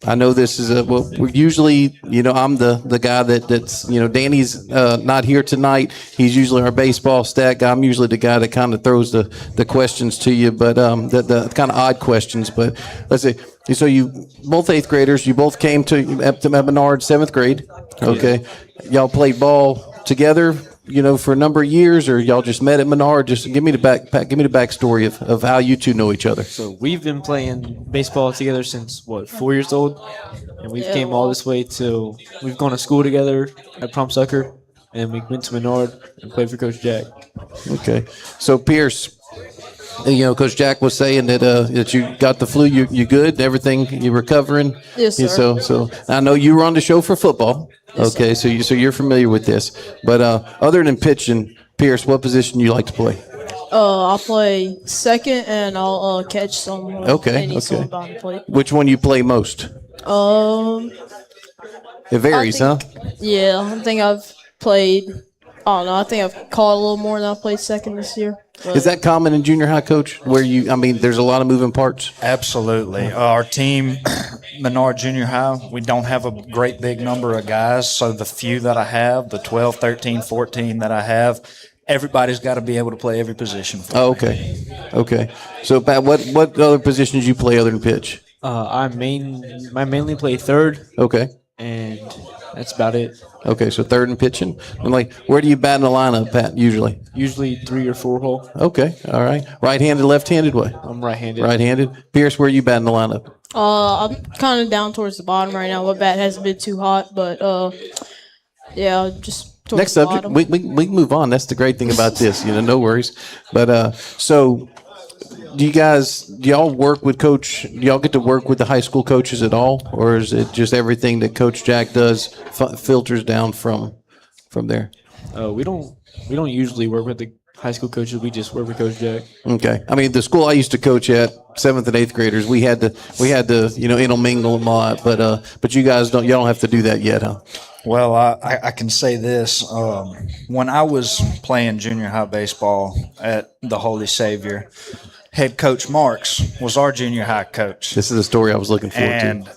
I know this is we're usually, I'm the guy that's, Danny's not here tonight. He's usually our baseball stat guy. I'm usually the guy that kind of throws the questions to you, but the kind of odd questions. But let's see. So you both 8th graders. You both came to Menard 7th grade. Okay, y'all played ball together, for a number of years, or y'all just met at Menard? Just give me the backstory of how you two know each other.
So we've been playing baseball together since 4 years old, and we've came all this way to we've gone to school together at prom sucker, and we went to Menard and played for Coach Jack.
Okay, so Pierce, Coach Jack was saying that you got the flu. You good? Everything? You recovering?
Yes, sir.
So I know you were on the show for football. Yes, okay, so you're familiar with this. But other than pitching, Pierce, what position you like to play?
I'll play second, and I'll catch some.
Okay. Which one you play most? It varies, huh?
Yeah, I think I've played. I don't know. I think I've caught a little more than I played second this year. But.
Is that common in junior high, Coach? Where there's a lot of moving parts?
Absolutely. Our team, Menard Junior High, we don't have a great big number of guys. So the few that I have, the 12, 13, 14 that I have, everybody's got to be able to play every position.
Okay. So, Pat, what other positions you play other than pitch?
I mainly play third.
Okay.
And that's about it.
Okay, so third and pitching. And where do you bat in the lineup, Pat, usually?
Usually 3 or 4 hole.
Okay, all right. Right-handed, left-handed way?
I'm right-handed.
Right-handed. Pierce, where you bat in the lineup?
I'm kind of down towards the bottom right now. My bat hasn't been too hot, but just towards
Next
the
subject,
bottom.
we can move on. That's the great thing about this, no worries. But so do y'all work with Coach? Do y'all get to work with the high school coaches at all, or is it just everything that Coach Jack does filters down from there?
We don't usually work with the high school coaches. We just work with Coach Jack.
Okay. The school I used to coach at, 7th and 8th graders, we had to intermingle them a lot, but you guys y'all don't have to do that yet, huh?
Well, I can say this. When I was playing junior high baseball at the Holy Savior, head coach Marks was our junior high coach.
This is the story I was looking forward to.
And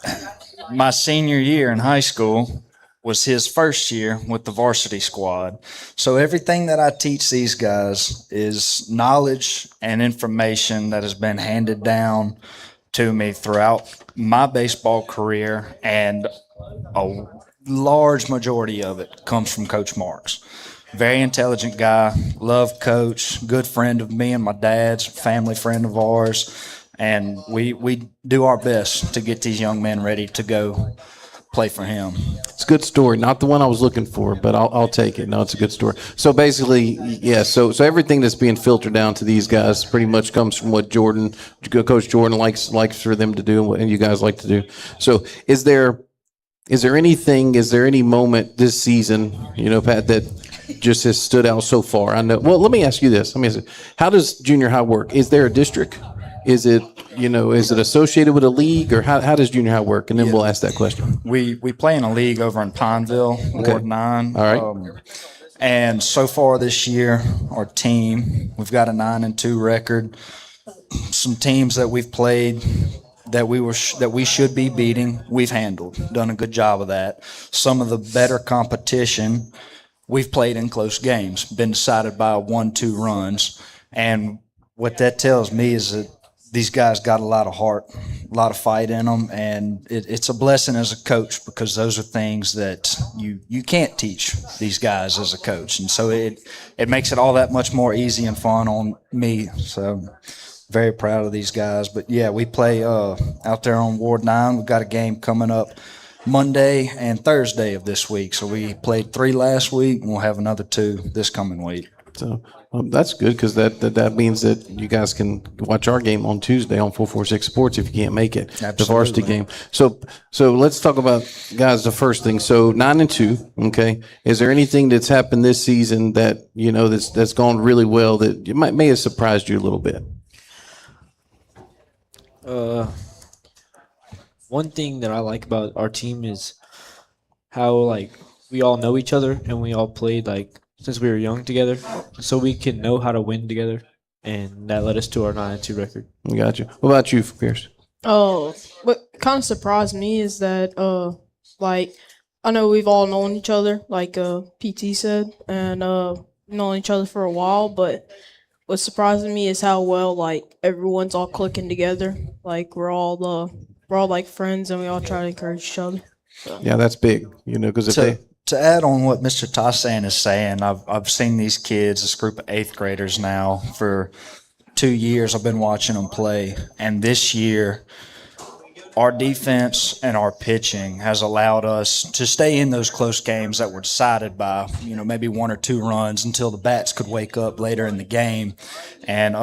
my senior year in high school was his first year with the varsity squad. So everything that I teach these guys is knowledge and information that has been handed down to me throughout my baseball career, and a large majority of it comes from Coach Marks. Very intelligent guy, love Coach, good friend of me and my dad's, family friend of ours, and we do our best to get these young men ready to go play for him.
It's a good story. Not the one I was looking for, but I'll take it. No, it's a good story. So basically, yeah, so everything that's being filtered down to these guys pretty much comes from what Coach Jordan likes for them to do and you guys like to do. So is there any moment this season, Pat, that just has stood out so far? I know. Well, let me ask you this. How does junior high work? Is there a district? Is it associated with a league, or how does junior high work? And then we'll ask that question.
We play in a league over in Pineville, Ward 9.
All right.
And so far this year, our team, we've got a 9-2 record. Some teams that we've played that we should be beating, we've handled, done a good job of that. Some of the better competition, we've played in close games, been decided by 1-2 runs. And what that tells me is that these guys got a lot of heart, a lot of fight in them, and it's a blessing as a coach, because those are things that you can't teach these guys as a coach. And so it makes it all that much more easy and fun on me. So very proud of these guys. But yeah, we play out there on Ward 9. We've got a game coming up Monday and Thursday of this week. So we played 3 last week, and we'll have another 2 this coming week.
So that's good because that means that you guys can watch our game on Tuesday on 446 Sports if you can't make it, the varsity game. So let's talk about, guys, the first thing. So 9-2, okay. Is there anything that's happened this season that that's gone really well that may have surprised you a little bit?
One thing that I like about our team is how we all know each other and we all played since we were young together, so we can know how to win together, and that led us to our 9-2 record.
Got you. What about you, Pierce?
What kind of surprised me is that I know we've all known each other, like PT said, and known each other for a while, but what's surprising me is how well everyone's all clicking together. We're all friends and we all try to encourage each other. So.
Yeah, that's big, because
to add on what Mr. Tassan is saying, I've seen these kids, this group of 8th graders now, for 2 years. I've been watching them play, and this year, our defense and our pitching has allowed us to stay in those close games that were decided by, maybe 1 or 2 runs until the bats could wake up later in the game. And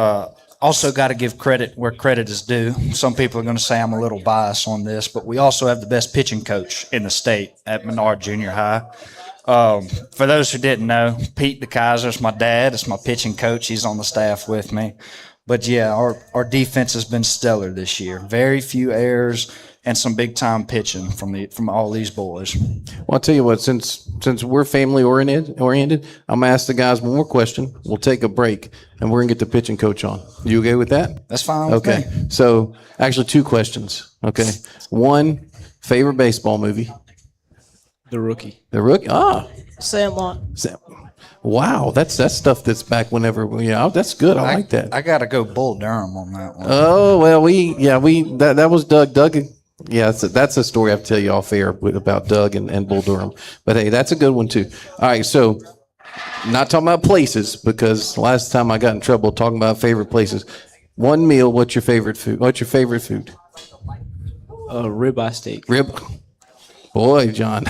also got to give credit where credit is due. Some people are going to say I'm a little biased on this, but we also have the best pitching coach in the state at Menard Junior High. For those who didn't know, Pete DeKaiser is my dad. It's my pitching coach. He's on the staff with me. But, yeah, our defense has been stellar this year. Very few errors and some big-time pitching from all these boys.
Well, I'll tell you what, since we're family-oriented, I'm going to ask the guys one more question. We'll take a break, and we're going to get the pitching coach on. You okay with that?
That's fine with
me. So, actually 2 questions, okay? 1, favorite baseball movie?
The Rookie.
The Rookie?
Sandlot.
Wow, that's stuff that's back whenever. That's good. I like that.
I got to go Bull Durham on that one.
Oh well, that was Doug. Doug. Yeah, that's a story I have to tell you off air about Doug and Bull Durham. But hey, that's a good one too. All right, so not talking about places because last time I got in trouble talking about favorite places. One meal. What's your favorite food? What's your favorite food?
Ribeye steak.
Boy, John.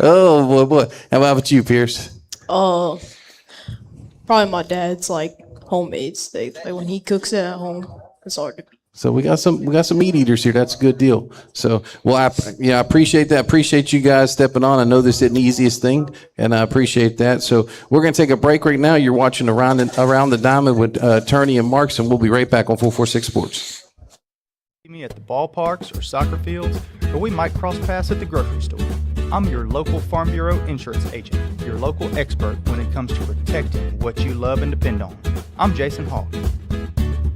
Oh boy. How about you, Pierce?
Probably my dad's homemade steak. When he cooks it at home, it's hard to.
So we got some meat eaters here. That's a good deal. So I appreciate that. Appreciate you guys stepping on. I know this isn't the easiest thing, and I appreciate that. So we're gonna take a break right now. You're watching Around the Diamond with Turney and Marks, and we'll be right back on 446 Sports.
Me at the ballparks or soccer fields, or we might cross paths at the grocery store. I'm your local Farm Bureau insurance agent, your local expert when it comes to protecting what you love and depend on. I'm Jason Hawk.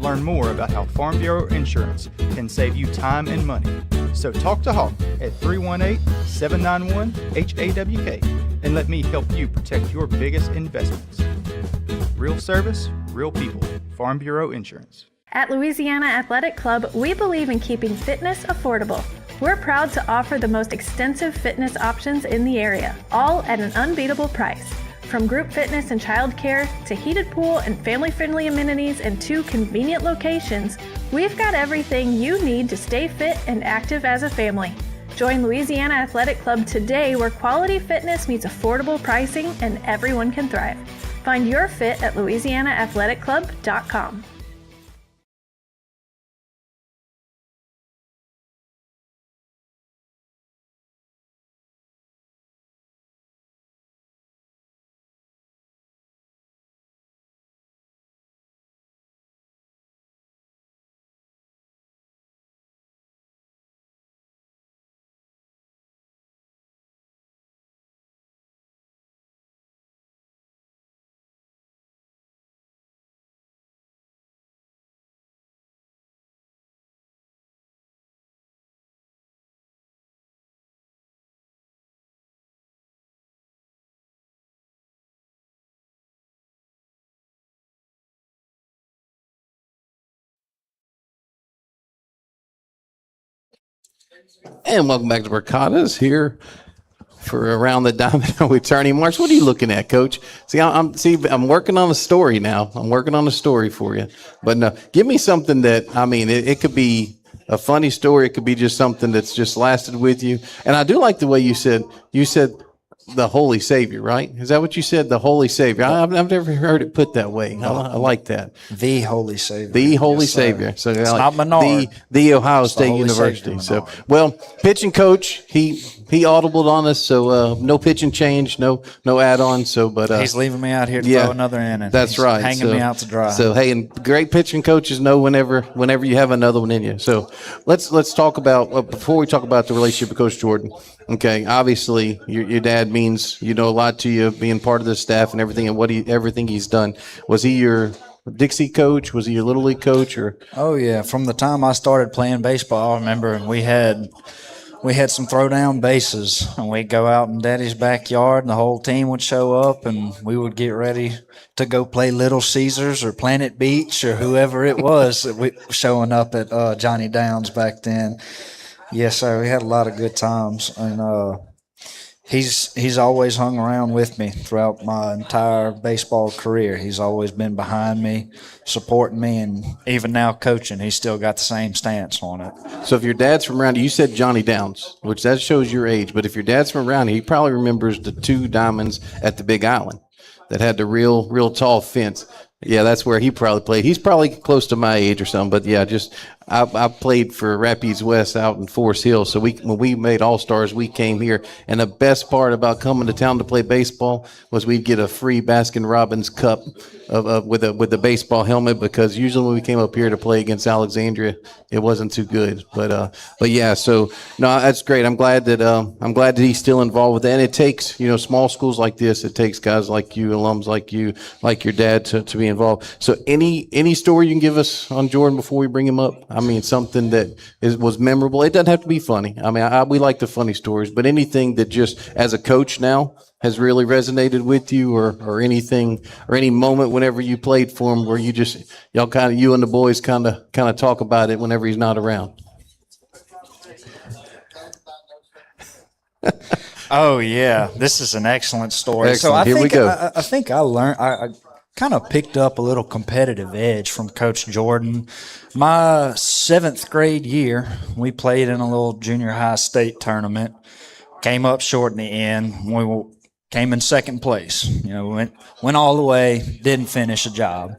Learn more about how Farm Bureau insurance can save you time and money. So talk to Hawk at 318-791-HAWK and let me help you protect your biggest investments. Real service, real people. Farm Bureau Insurance.
At Louisiana Athletic Club, we believe in keeping fitness affordable. We're proud to offer the most extensive fitness options in the area, all at an unbeatable price. From group fitness and childcare to heated pool and family-friendly amenities in 2 convenient locations, we've got everything you need to stay fit and active as a family. Join Louisiana Athletic Club today, where quality fitness meets affordable pricing and everyone can thrive. Find your fit at louisianaathleticlub.com.
And welcome back to Brocato here for Around the Diamond with Turney Marks. What are you looking at, Coach? I'm working on a story now. I'm working on a story for you. But no, give me something that, it could be a funny story. It could be just something that's just lasted with you. And I do like the way you said the Holy Savior, right? Is that what you said? The Holy Savior. I've never heard it put that way. I like that.
The Holy Savior.
The Holy
Yes, sir.
Savior. So
It's
like
not Menard.
The Ohio
It's the
State
Holy
University.
Savior,
So, well, pitching coach, he audibled on us. So no pitching change, no add-on. So, but
He's leaving me out here to throw another inning.
That's
He's
right.
hanging me out to dry.
So hey, and great pitching coaches know whenever you have another one in you. So let's talk about before we talk about the relationship with Coach Jordan. Okay, obviously your dad means a lot to you, being part of the staff and everything, and everything he's done. Was he your Dixie coach? Was he your Little League coach? Or
Oh yeah, from the time I started playing baseball, I remember we had some throwdown bases, and we'd go out in Daddy's backyard, and the whole team would show up, and we would get ready to go play Little Caesars or Planet Beach or whoever it was that we showing up at Johnny Downs back then. Yes, sir. We had a lot of good times, and he's always hung around with me throughout my entire baseball career. He's always been behind me, supporting me, and even now coaching, he's still got the same stance on it.
So if your dad's from around, you said Johnny Downs, which that shows your age. But if your dad's from around, he probably remembers the 2 diamonds at the Big Island that had the real tall fence. Yeah, that's where he probably played. He's probably close to my age or something. But yeah, I played for Rapids West out in Forest Hill. So when we made All-Stars, we came here. And the best part about coming to town to play baseball was we'd get a free Baskin-Robbins cup with the baseball helmet, because usually when we came up here to play against Alexandria, it wasn't too good. But yeah, so no, that's great. I'm glad that he's still involved with that. And it takes, small schools like this, it takes guys like you, alums like you, like your dad to be involved. So any story you can give us on Jordan before we bring him up? I mean, something that was memorable. It doesn't have to be funny. I mean, we like the funny stories, but anything that just as a coach now has really resonated with you, or anything, or any moment whenever you played for him where you and the boys kind of talk about it whenever he's not around.
Oh yeah, this is an excellent story.
Excellent.
So
Here we go.
I think I learned. I kind of picked up a little competitive edge from Coach Jordan. My 7th grade year, we played in a little junior high state tournament. Came up short in the end. We came in 2nd place. Went all the way. Didn't finish the job.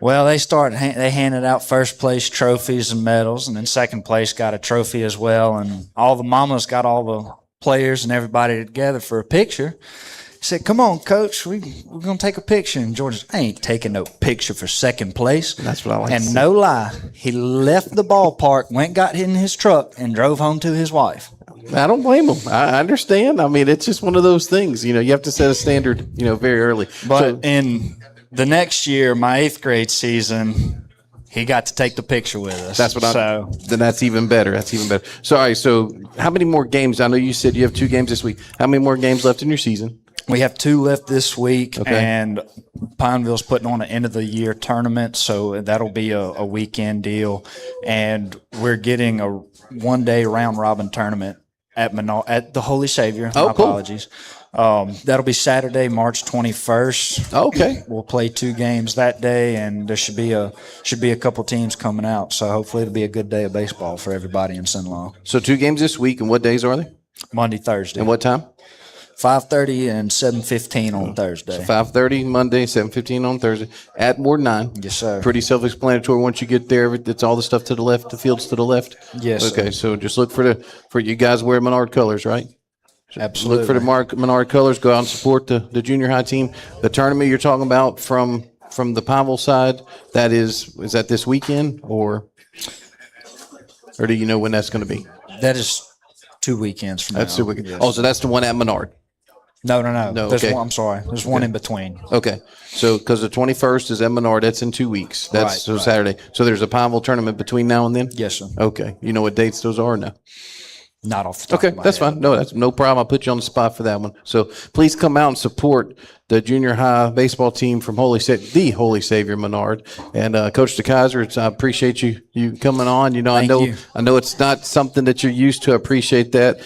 Well, they handed out 1st place trophies and medals, and then 2nd place got a trophy as well. And all the mamas got all the players and everybody together for a picture. He said, "Come on, Coach, we're going to take a picture." And George said, "I ain't taking no picture for 2nd place."
That's what I like to
And
see.
no lie, he left the ballpark, got in his truck, and drove home to his wife.
I don't blame him. I understand. I mean, it's just one of those things. You have to set a standard, very early.
But in the next year, my 8th grade season, he got to take the picture with us.
That's then that's even better. That's even better. So, all right, so how many more games? I know you said you have 2 games this week. How many more games left in your season?
We have 2 left this week,
Okay.
and Pineville's putting on an end-of-the-year tournament, so that'll be a weekend deal. And we're getting a one-day round-robin tournament at Menard, at the Holy Savior.
Oh,
My
cool.
apologies. That'll be Saturday, March 21st.
Okay.
We'll play 2 games that day, and there should be a couple teams coming out. So hopefully it'll be a good day of baseball for everybody in Sinloa.
So 2 games this week, and what days are they?
Monday, Thursday.
And what time?
5:30 and 7:15 on Thursday.
5:30 Monday, 7:15 on Thursday at Ward 9.
Yes, sir.
Pretty self-explanatory. Once you get there, it's all the stuff to the left. The field's to the left.
Yes,
Okay,
sir.
so just look for you guys wear Menard colors, right?
Absolutely.
Look for the Menard colors. Go out and support the junior high team. The tournament you're talking about from the Pineville side, is that this weekend or do you know when that's going to be?
That is 2 weekends from
That's
now.
2 weekends.
Yes.
Oh, so that's the one at Menard.
No. There's
okay.
one, I'm sorry. There's one in between.
Okay. So, because the 21st is at Menard, that's in 2 weeks. That's
Right.
Saturday. So there's a Pineville tournament between now and then?
Yes, sir.
Okay. You know what dates those are now?
Not off the top
Okay,
of my
that's
head.
fine. No, that's no problem. I'll put you on the spot for that one. So please come out and support the junior high baseball team from the Holy Savior Menard. And Coach DeKaiser, I appreciate you coming on.
Thank you.
I know it's not something that you're used to. I appreciate that.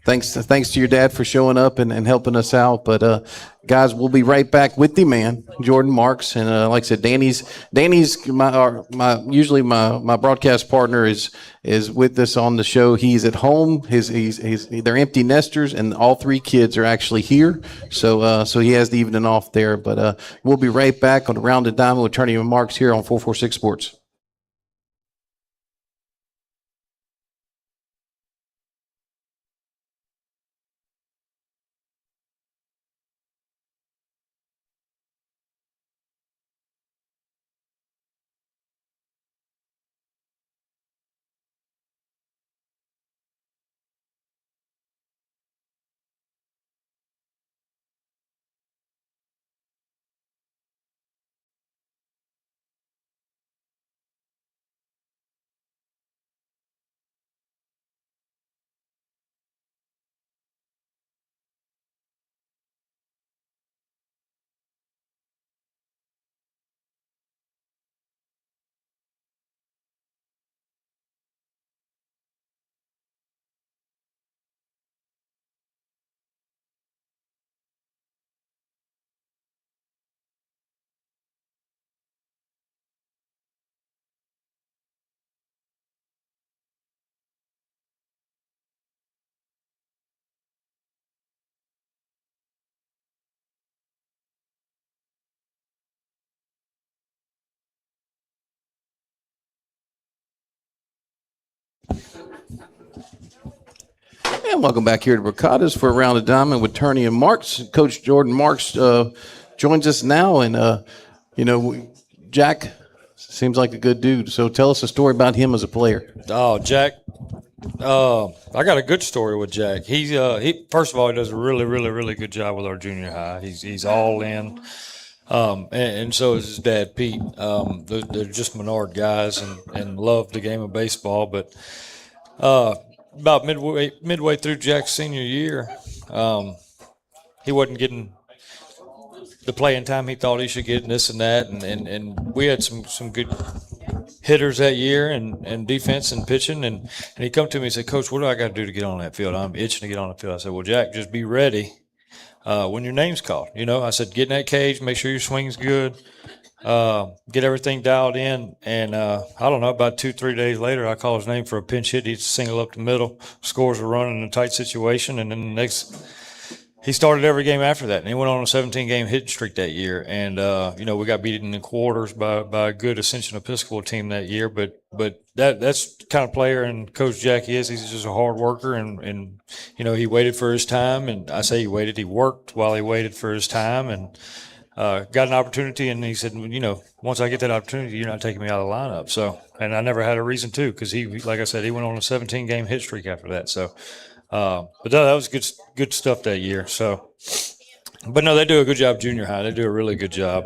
Thanks to your dad for showing up and helping us out. But guys, we'll be right back with the man, Jordan Marks, and like I said, Danny's usually my broadcast partner is with us on the show. He's at home. They're empty nesters, and all three kids are actually here. So he has the evening off there. But we'll be right back on Around the Diamond with Turney Marks here on 446 Sports. And welcome back here to Brocatos for Around the Diamond with Turney and Marks. Coach Jordan Marks joins us now, and Jack seems like a good dude. So tell us a story about him as a player.
Oh, Jack. I got a good story with Jack. He first of all, he does a really, really, really good job with our junior high. He's all in. And so is his dad, Pete. They're just Menard guys and love the game of baseball. But about midway through Jack's senior year, he wasn't getting the playing time he thought he should get, and this and that. And we had some good hitters that year and defense and pitching. And he come to me and said, Coach, what do I got to do to get on that field? I'm itching to get on the field. I said, well, Jack, just be ready when your name's called. I said, get in that cage, make sure your swing's good, get everything dialed in. And I don't know, about 2-3 days later, I call his name for a pinch hit. He'd single up the middle, scores were running in a tight situation. And then he started every game after that. And he went on a 17-game hitting streak that year. And, we got beaten in the quarters by a good Ascension Episcopal team that year. But that's the kind of player and Coach Jack is. He's just a hard worker. And he waited for his time. And I say he waited. He worked while he waited for his time. And got an opportunity. And he said, once I get that opportunity, you're not taking me out of the lineup. So, and I never had a reason to, because he, like I said, he went on a 17-game hit streak after that. So, but that was good stuff that year. So, but no, they do a good job junior high. They do a really good job.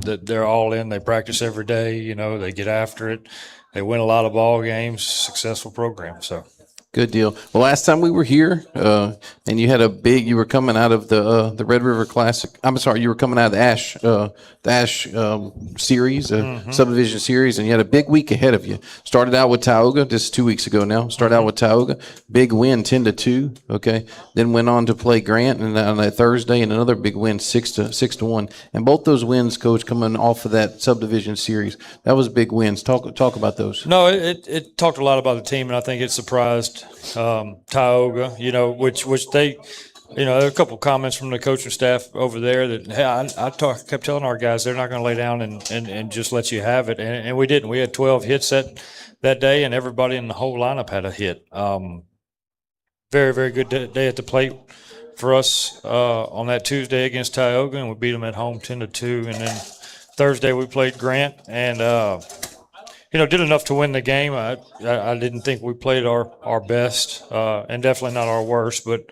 They're all in. They practice every day. They get after it. They win a lot of ball games. Successful program. So.
Good deal. Well, last time we were here, and you had you were coming out of the Red River Classic. I'm sorry, you were coming out of the Ash series, subdivision series, and you had a big week ahead of you. Started out with Tioga, just 2 weeks ago now. Started out with Tioga, big win, 10-2. Okay, then went on to play Grant and on that Thursday, and another big win, 6-1. And both those wins, Coach, coming off of that subdivision series, that was big wins. Talk about those.
No, it talked a lot about the team, and I think it surprised Tioga, which they, there are a couple of comments from the coaching staff over there that, hey, I kept telling our guys they're not going to lay down and just let you have it, and we didn't. We had 12 hits that day, and everybody in the whole lineup had a hit. Very, very good day at the plate for us on that Tuesday against Tioga, and we beat them at home 10-2, and then Thursday we played Grant, and did enough to win the game. I didn't think we played our best, and definitely not our worst, but,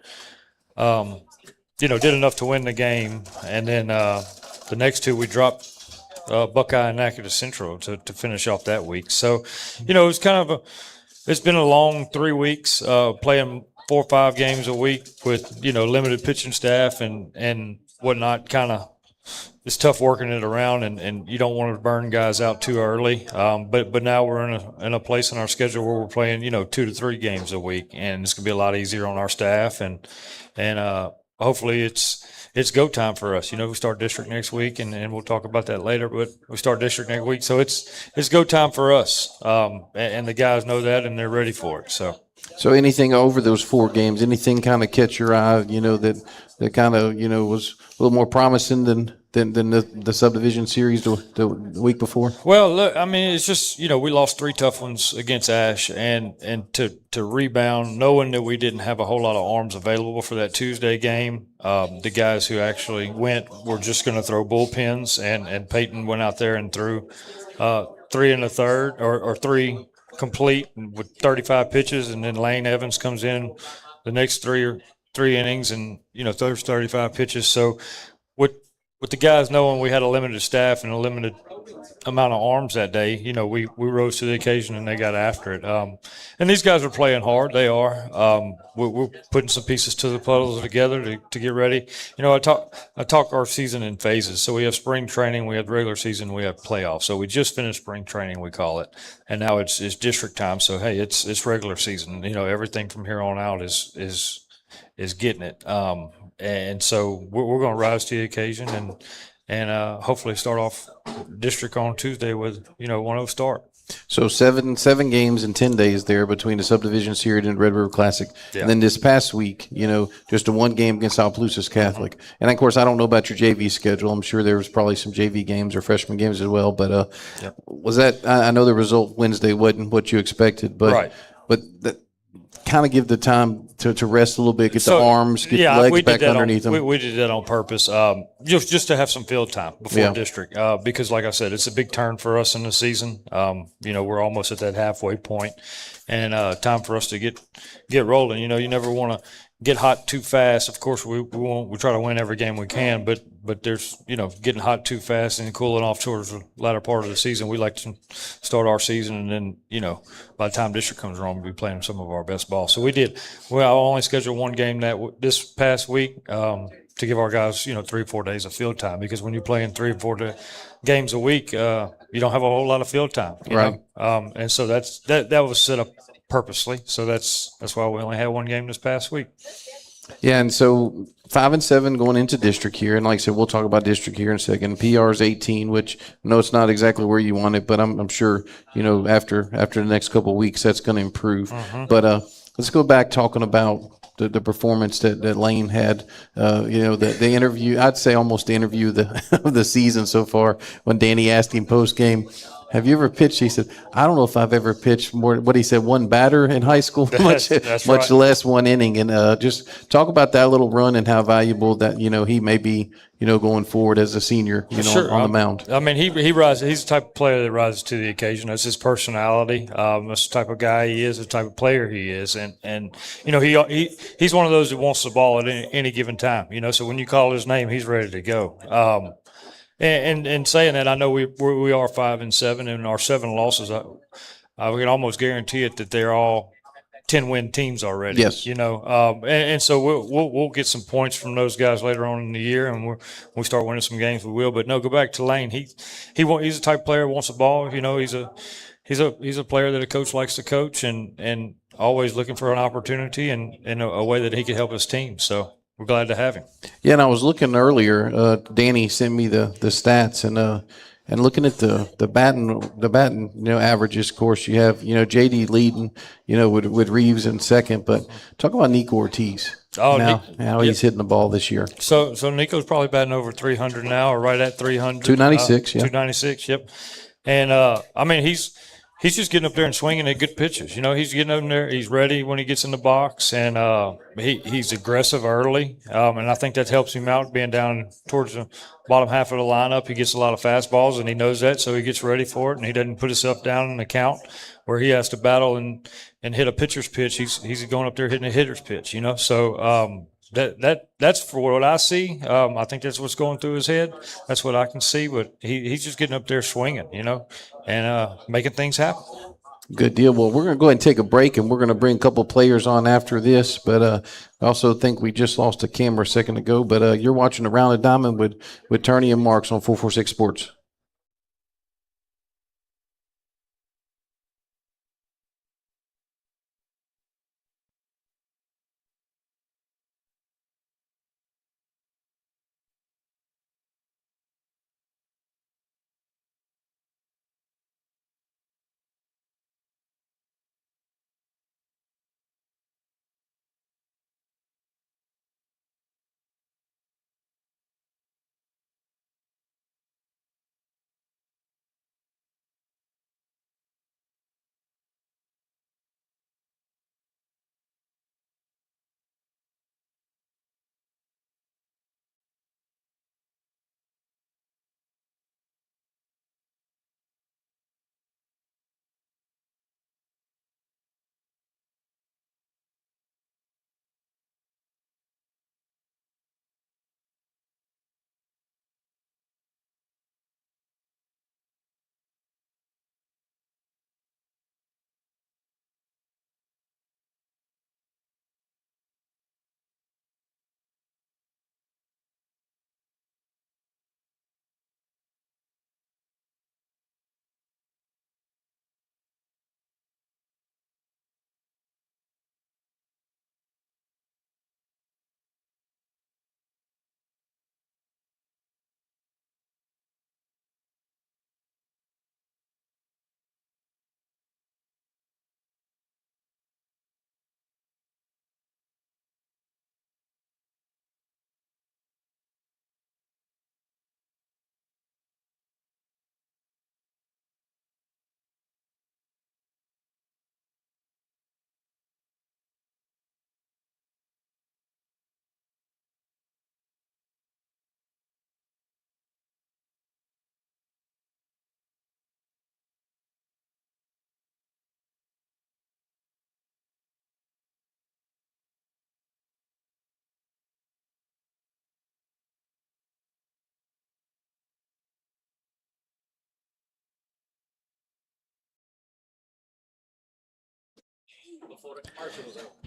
did enough to win the game. And then the next two we dropped Buckeye and Natchitoches Central to finish off that week. So, it was it's been a long 3 weeks playing 4 or 5 games a week with, limited pitching staff and whatnot, kind of it's tough working it around, and you don't want to burn guys out too early. But now we're in a place in our schedule where we're playing 2 to 3 games a week, and it's gonna be a lot easier on our staff, and hopefully it's go time for us. We start district next week, and we'll talk about that later. But we start district next week, so it's go time for us, and the guys know that, and they're ready for it.
So anything over those 4 games, anything kind of catch your eye, that kind of, was a little more promising than the subdivision series the week before?
Well, look, I mean, it's just, we lost 3 tough ones against Ash, and to rebound, knowing that we didn't have a whole lot of arms available for that Tuesday game, the guys who actually went were just going to throw bullpens, and Peyton went out there and threw 3 in the third, or 3 complete with 35 pitches, and then Lane Evans comes in the next 3 innings and throws 35 pitches. So with the guys knowing we had a limited staff and a limited amount of arms that day, we rose to the occasion and they got after it. And these guys are playing hard. They are. We're putting some pieces to the puzzle together to get ready. I talk our season in phases. So we have spring training, we have regular season, we have playoffs. So we just finished spring training, we call it, and now it's district time. So hey, it's regular season. Everything from here on out is getting it. And so we're going to rise to the occasion and hopefully start off district on Tuesday with 1-0 start.
So seven games in 10 days there between the subdivision series and Red River Classic.
Yeah.
And then this past week, just a 1 game against Opelousas Catholic. And of course, I don't know about your JV schedule. I'm sure there was probably some JV games or freshman games as well. But was that? I know the result Wednesday wasn't what you expected, but
right.
But that kind of give the time to rest a little bit, get the arms, get the legs back underneath them.
We did that on purpose, just to have some field time before district, because like I said, it's a big turn for us in the season. We're almost at that halfway point, and time for us to get rolling. You never want to get hot too fast. Of course, we try to win every game we can, but there's getting hot too fast and cooling off towards the latter part of the season. We like to start our season, and then by the time district comes around, we'll be playing some of our best ball. So we did. Well, I only scheduled 1 game this past week to give our guys 3 or 4 days of field time, because when you're playing 3 or 4 games a week, you don't have a whole lot of field time. You
right.
know? And so that was set up purposely. So that's why we only had 1 game this past week.
Yeah, and so 5-7 going into district here, and like I said, we'll talk about district here in a second. PR is 18, which I know it's not exactly where you want it, but I'm sure after the next couple of weeks that's going to improve.
Mm-hmm.
But let's go back talking about the performance that Lane had. The interview. I'd say almost the interview of the season so far. When Danny asked him post game, have you ever pitched? He said, I don't know if I've ever pitched more. What he said, 1 batter in high school, much
right.
less 1 inning. And just talk about that little run and how valuable that he may be, going forward as a senior,
sure.
on the mound.
I mean, he rises. He's the type of player that rises to the occasion. That's his personality. That's the type of guy he is. The type of player he is. And he's one of those that wants the ball at any given time. So when you call his name, he's ready to go. And saying that, I know we are 5-7, and our 7 losses, I can almost guarantee it that they're all 10-win teams already.
Yes.
And so we'll get some points from those guys later on in the year, and when we start winning some games, we will. But no, go back to Lane. He's the type of player who wants the ball. He's a player that a coach likes to coach, and always looking for an opportunity and a way that he could help his team. So we're glad to have him.
Yeah, and I was looking earlier. Danny sent me the stats, and looking at the batting averages. Of course, you have JD leading, with Reeves in second. But talk about Nico Ortiz.
Oh,
how he's hitting the ball this year.
So Nico's probably batting over 300 now, or right at 300.
296.
296. Yep. And I mean he's just getting up there and swinging at good pitches. He's getting up there. He's ready when he gets in the box, and he's aggressive early. And I think that helps him out being down towards the bottom half of the lineup. He gets a lot of fastballs, and he knows that, so he gets ready for it, and he doesn't put himself down in the count where he has to battle and hit a pitcher's pitch. He's going up there hitting a hitter's pitch, So that's for what I see. I think that's what's going through his head. That's what I can see. But he's just getting up there swinging, and making things happen.
Good deal. Well, we're going to go ahead and take a break, and we're going to bring a couple players on after this. But I also think we just lost a camera a second ago. But you're watching Around the Diamond with Turney and Marks on 446 Sports.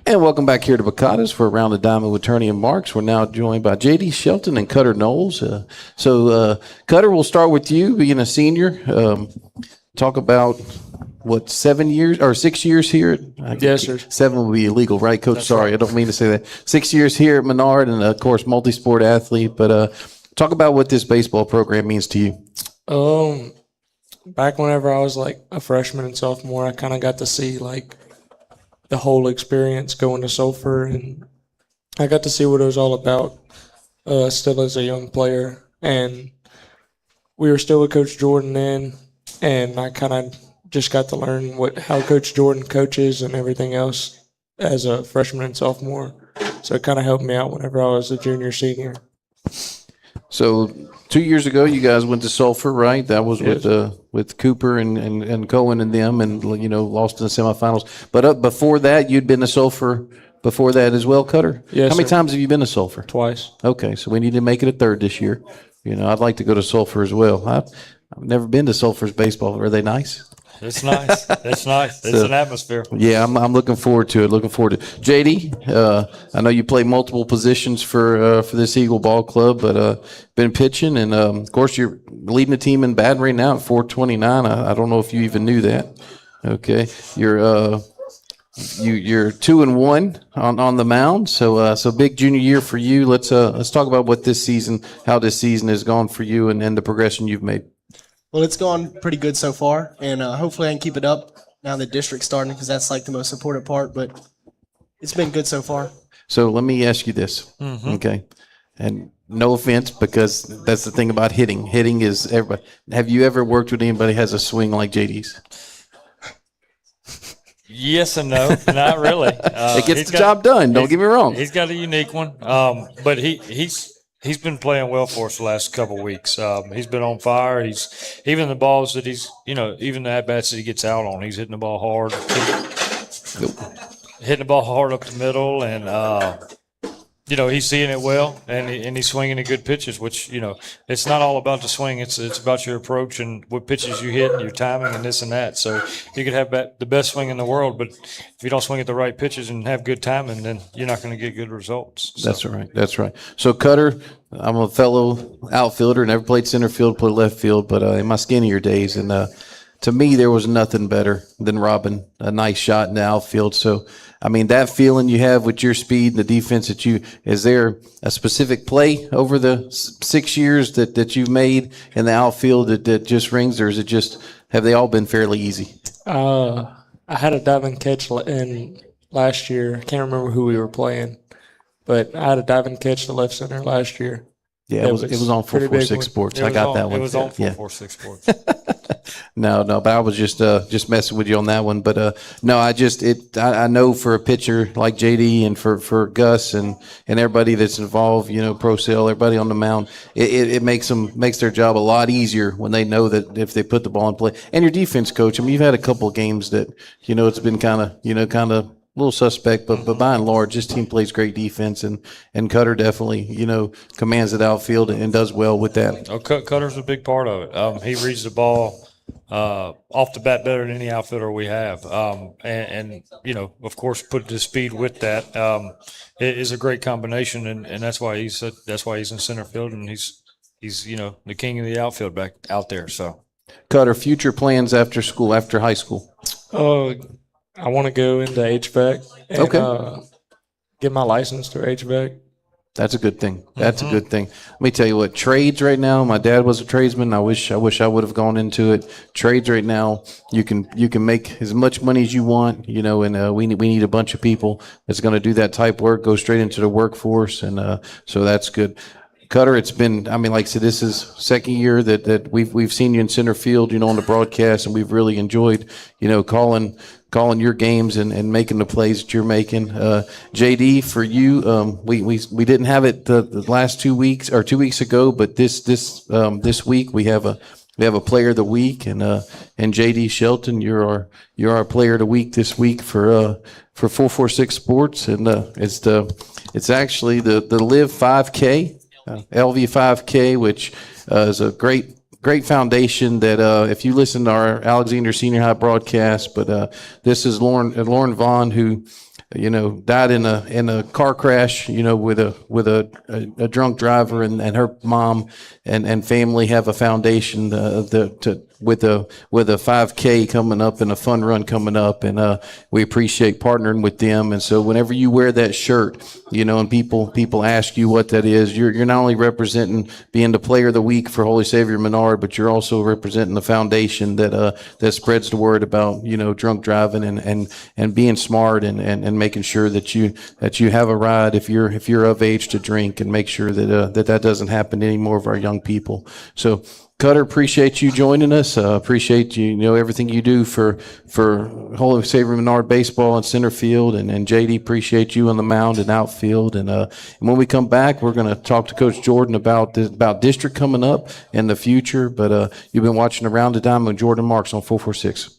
And welcome back here to Brocatos for Around the Diamond with Turney and Marks. We're now joined by J.D. Shelton and Cutter Knowles. Cutter, we'll start with you, being a senior. Talk about, 7 years or 6 years here?
Yes, sir.
7 would be illegal, right, Coach? Sorry, I don't mean to say that. 6 years here at Menard and, of course, multi-sport athlete. But talk about what this baseball program means to you.
Back whenever I was like a freshman and sophomore, I kind of got to see like the whole experience going to Sulphur, and I got to see what it was all about still as a young player. And we were still with Coach Jordan then, and I kind of just got to learn how Coach Jordan coaches and everything else as a freshman and sophomore. So it kind of helped me out whenever I was a junior, senior.
So 2 years ago, you guys went to Sulphur, right? That was with Cooper and Cohen and them, and lost in the semifinals. But before that, you'd been to Sulphur before that as well, Cutter?
Yes.
How many times have you been to Sulphur?
Twice.
Okay, so we need to make it a third this year. I'd like to go to Sulphur as well. I've never been to Sulphur's baseball. Are they nice?
It's nice. It's nice. It's an atmosphere.
Yeah, I'm looking forward to it. JD, I know you play multiple positions for this Eagle Ball Club, but been pitching, and of course you're leading the team in batting right now at 429. I don't know if you even knew that. Okay, you're 2-1 on the mound. So big junior year for you. Let's talk about how this season has gone for you, and the progression you've made.
Well, it's gone pretty good so far, and hopefully I can keep it up now the district's starting, because that's like the most important part, but it's been good so far.
So let me ask you this, okay? And no offense, because that's the thing about hitting. Hitting is everybody. Have you ever worked with anybody who has a swing like JD's?
Yes and no, not really.
It gets the job done, don't get me wrong.
He's got a unique one, but he's been playing well for us the last couple of weeks. He's been on fire. He's even the balls that even the at-bats that he gets out on, he's hitting the ball hard. Hitting the ball hard up the middle, and he's seeing it well, and he's swinging the good pitches. Which it's not all about the swing; it's about your approach and what pitches you hit, and your timing, and this and that. So you could have the best swing in the world, but if you don't swing at the right pitches and have good timing, then you're not going to get good results. So.
That's right. That's right. So Cutter, I'm a fellow outfielder, never played center field, played left field, but in my skinnier days, and to me, there was nothing better than robbing a nice shot in the outfield. So, I mean, that feeling you have with your speed and the defense is there a specific play over the 6 years that you've made in the outfield that just rings, or is it just, have they all been fairly easy?
I had a diving catch in last year. I can't remember who we were playing, but I had a diving catch to left center last year.
Yeah, it was on 446 Sports. I got that one.
It was on 446 Sports.
No, but I was just messing with you on that one. But no, I know for a pitcher like JD and for Gus and everybody that's involved, Pro Sale, everybody on the mound, it makes their job a lot easier when they know that if they put the ball in play. And your defense coach, I mean, you've had a couple of games that it's been kind of a little suspect, but by and large, this team plays great defense, and Cutter definitely, commands the outfield and does well with that.
Oh, Cutter's a big part of it. He reads the ball off the bat better than any outfielder we have, and of course, put the speed with that. It is a great combination, and that's why he's in center field, and he's the king of the outfield back out there. So,
Cutter, future plans after school, after high school?
I want to go into HVAC and get my license through HVAC.
That's a good thing. That's a good thing. Let me tell you what, trades right now, my dad was a tradesman. I wish I would have gone into it. Trades right now, you can make as much money as you want, and we need a bunch of people that's going to do that type work, go straight into the workforce, and so that's good. Cutter, it's been, I mean, like I said, this is second year that we've seen you in center field, on the broadcast, and we've really enjoyed, calling your games and making the plays that you're making. JD, for you, we didn't have it the last 2 weeks or 2 weeks ago, but this week we have a player of the week, and JD Shelton, you're our player of the week this week for 446 Sports, and it's actually the Live 5K. LV 5K, which is a great foundation that if you listen to our Alexander Senior High broadcast, but this is Lauren Vaughn, who died in a car crash, with a drunk driver, and her mom and family have a foundation with a 5K coming up and a fun run coming up, and we appreciate partnering with them. And so whenever you wear that shirt, and people ask you what that is, you're not only representing being the player of the week for Holy Savior Menard, but you're also representing the foundation that spreads the word about drunk driving and being smart and making sure that you have a ride if you're of age to drink, and make sure that doesn't happen to any more of our young people. So, Cutter, appreciate you joining us. Appreciate everything you do for Holy Savior Menard baseball and center field, and JD, appreciate you on the mound and outfield. And when we come back, we're going to talk to Coach Jordan about district coming up in the future. But you've been watching Around the Diamond with Jordan Marks on 446.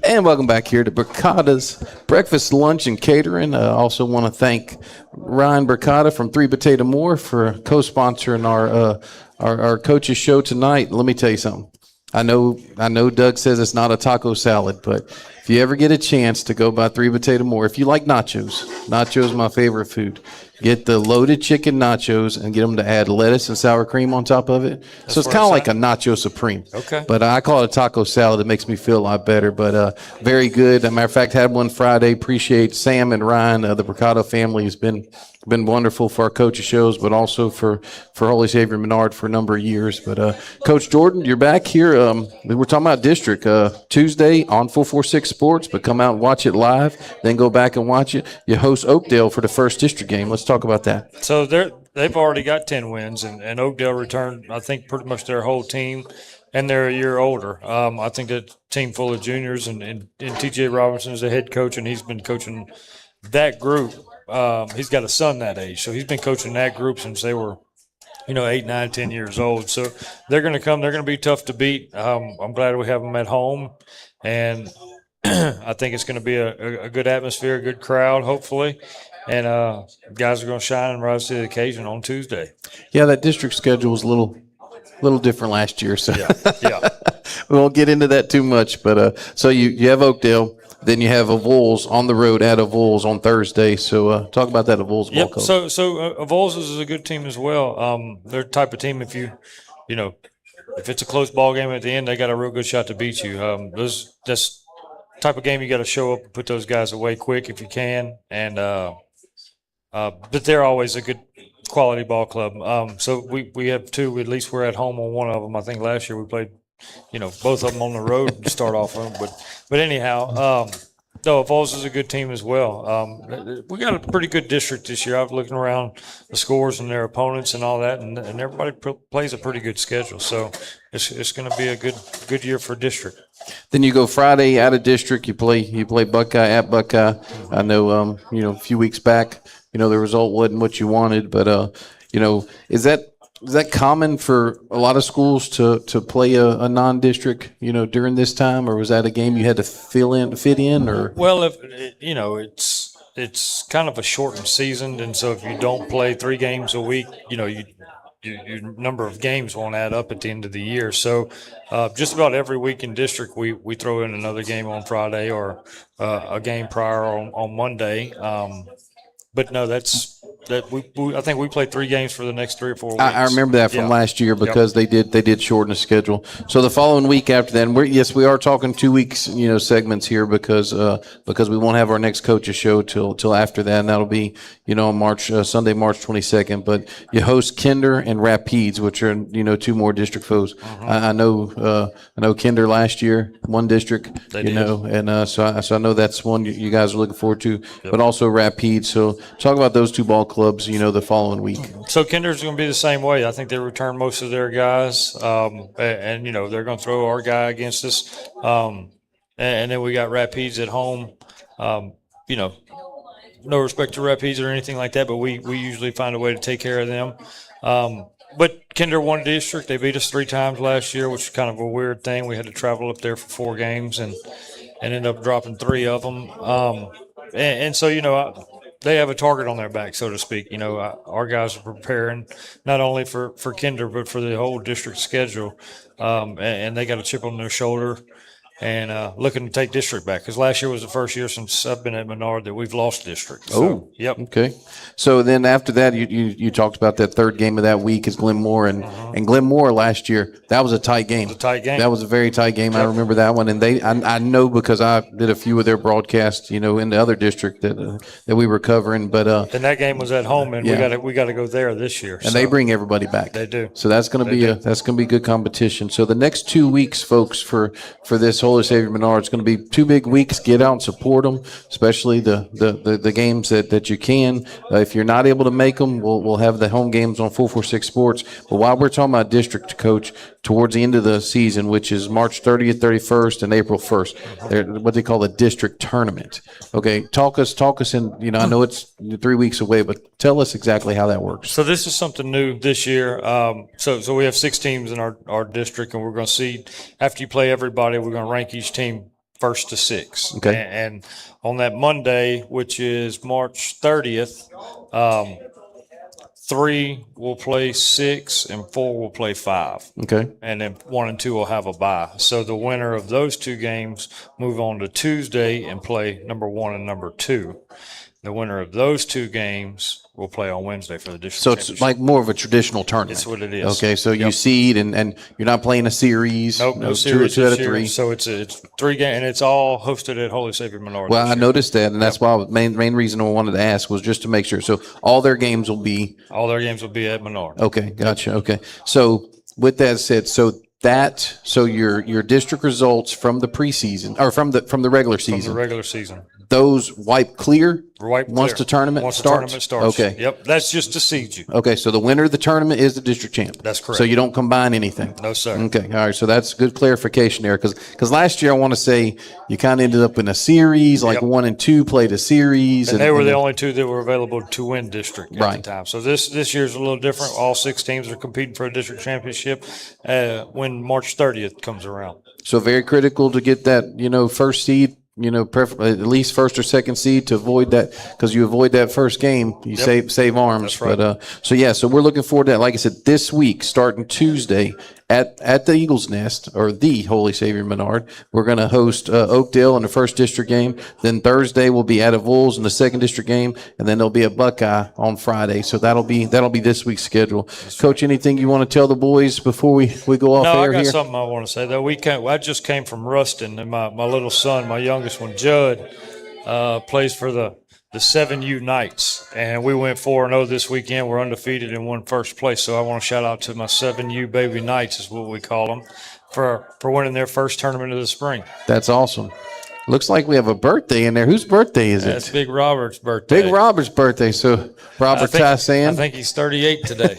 And welcome back here to Brocato's Breakfast, Lunch, and Catering. I also want to thank Ryan Brocato from 3 Potato More for co-sponsoring our coaches show tonight. Let me tell you something. I know Doug says it's not a taco salad, but if you ever get a chance to go by 3 Potato More, if you like nachos is my favorite food. Get the loaded chicken nachos and get them to add lettuce and sour cream on top of it. So it's kind of like a nacho supreme.
Okay.
But I call it a taco salad. It makes me feel a lot better. But very good. As a matter of fact, had one Friday. Appreciate Sam and Ryan. The Brocato family has been wonderful for our coaches shows, but also for Holy Savior Menard for a number of years. But Coach Jordan, you're back here. We're talking about district Tuesday on 446 Sports, but come out and watch it live, then go back and watch it. You host Oakdale for the first district game. Let's talk about that.
So they've already got 10 wins, and Oakdale returned, I think, pretty much their whole team, and they're a year older. I think that team full of juniors, and T.J. Robinson is the head coach, and he's been coaching that group. He's got a son that age, so he's been coaching that group since they were, 8, 9, 10 years old. So they're going to come. They're going to be tough to beat. I'm glad we have them at home, and I think it's going to be a good atmosphere, a good crowd, hopefully. And guys are going to shine and rise to the occasion on Tuesday.
Yeah, that district schedule was a little different last year, so
yeah.
We won't get into that too much. But so you have Oakdale, then you have Avoyelles on the road at Avoyelles on Thursday. So talk about that Avoyelles ball coach.
So Avoyelles is a good team as well. They're the type of team if if it's a close ball game at the end, they got a real good shot to beat you. That's type of game you got to show up and put those guys away quick if you can, and but they're always a good quality ball club. So we have two. At least we're at home on one of them. I think last year we played, both of them on the road to start off with. But anyhow, no, Avoyelles is a good team as well. We got a pretty good district this year. I've looking around the scores and their opponents and all that, and everybody plays a pretty good schedule. So it's going to be a good year for district.
Then you go Friday out of district. You play Buckeye at Buckeye. I know a few weeks back, the result wasn't what you wanted, but is that common for a lot of schools to play a non-district during this time, or was that a game you had to fit in, or?
Well, if it's kind of a shortened season, and so if you don't play 3 games a week, your number of games won't add up at the end of the year. So just about every week in district, we throw in another game on Friday or a game prior on Monday. But no, I think we played 3 games for the next 3 or 4 weeks.
I remember that from last year because they did shorten the schedule. So the following week after that, and we are talking 2 weeks segments here because we won't have our next coaches show till after that, and that'll be Sunday, March 22nd. But you host Kinder and Rapides, which are 2 more district foes. I know Kinder last year won district, and so I know that's one you guys are looking forward to. Yep. But also Rapides. So talk about those 2 ball clubs, the following week.
So Kinder's going to be the same way. I think they return most of their guys, and they're going to throw our guy against us. And then we got Rapides at home. No respect to Rapides or anything like that, but we usually find a way to take care of them. But Kinder won district. They beat us 3 times last year, which is kind of a weird thing. We had to travel up there for 4 games and ended up dropping 3 of them. And so, they have a target on their back, so to speak. Our guys are preparing not only for Kinder, but for the whole district schedule. And they got a chip on their shoulder and looking to take district back. Because last year was the first year since I've been at Menard that we've lost district. So, yep.
Okay. So then after that, you talked about that 3rd game of that week is Glenmore. And Glenmore last year, that was a tight game.
It was a tight game.
That was a very tight game. Yep. I remember that one. And I know because I did a few of their broadcasts, in the other district that we were covering. But
and that game was at home, and we got to go there this year.
And they bring everybody back.
They do.
So that's going to be good competition. So the next 2 weeks, folks, for this whole Holy Savior Menard. It's going to be 2 big weeks. Get out and support them, especially the games that you can. If you're not able to make them, we'll have the home games on 446 Sports. But while we're talking about district, Coach, towards the end of the season, which is March 30th, 31st, and April 1st, they're what they call the district tournament. Okay, talk us in, I know it's 3 weeks away, but tell us exactly how that works.
So this is something new this year. So we have 6 teams in our district, and we're going to seed. After you play everybody, we're going to rank each team 1st to 6th.
Okay.
And on that Monday, which is March 30th, 3 will play 6 and 4 will play 5.
Okay.
And then 1 and 2 will have a bye. So the winner of those 2 games move on to Tuesday and play number 1 and number 2. The winner of those 2 games will play on Wednesday for the district
So
championship.
it's like more of a traditional tournament.
It's what it is.
Okay, so you seed and you're not playing a series.
Nope, no series
two out
this
of
year.
3.
So it's 3 games, and it's all hosted at Holy Savior Menard.
Well,
this
I
year.
noticed that, and that's why main reason I wanted to ask was just to make sure. So all their games will be.
All their games will be at Menard.
Okay, gotcha. Okay, so with that said, so your district results from the preseason or from the regular season.
From the regular season.
Those wipe clear
Right
once
there.
the tournament
Once
starts?
the tournament starts.
Okay.
Yep. That's just to seed you.
Okay, so the winner of the tournament is the district champ.
That's correct.
So you don't combine anything.
No, sir.
Okay, all right. So that's good clarification there, because last year I want to say you kind of ended up in a series, like 1 and 2 played a series,
And they were the only 2 that were available to win district at
Right.
the time. So this year's a little different. All 6 teams are competing for a district championship when March 30th comes around.
So very critical to get that first seed. At least first or second seed to avoid that, because you avoid that first game, you save arms.
That's right.
But so we're looking forward to that. Like I said, this week, starting Tuesday at the Eagles Nest or the Holy Savior Menard, we're going to host Oakdale in the first district game. Then Thursday we'll be at Wolves in the second district game, and then there'll be a Buckeye on Friday. So that'll be this week's schedule. Coach, anything you want to tell the boys before we go off
No,
air
I got
here?
something I want to say though. I just came from Ruston, and my little son, my youngest one, Judd, plays for the 7U Knights, and we went 4-0 this weekend. We're undefeated and won first place. So I want to shout out to my 7U baby Knights, is what we call them, for winning their first tournament of the spring.
That's awesome. Looks like we have a birthday in there. Whose birthday is it?
That's Big Robert's birthday.
Big Robert's birthday. So Robert Tyson.
I think he's 38 today.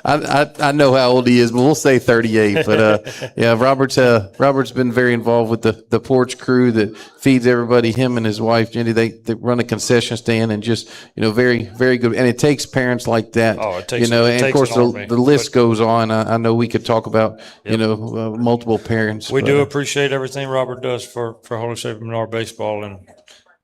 I know how old he is, but we'll say 38. But yeah, Robert's been very involved with the porch crew that feeds everybody. Him and his wife Jenny, they run a concession stand, and just very, very good. And it takes parents like that.
Oh, it takes
and
it
of course
takes an army.
the list goes on. I know we could talk about multiple parents.
We
but,
do appreciate everything Robert does for Holy Savior Menard baseball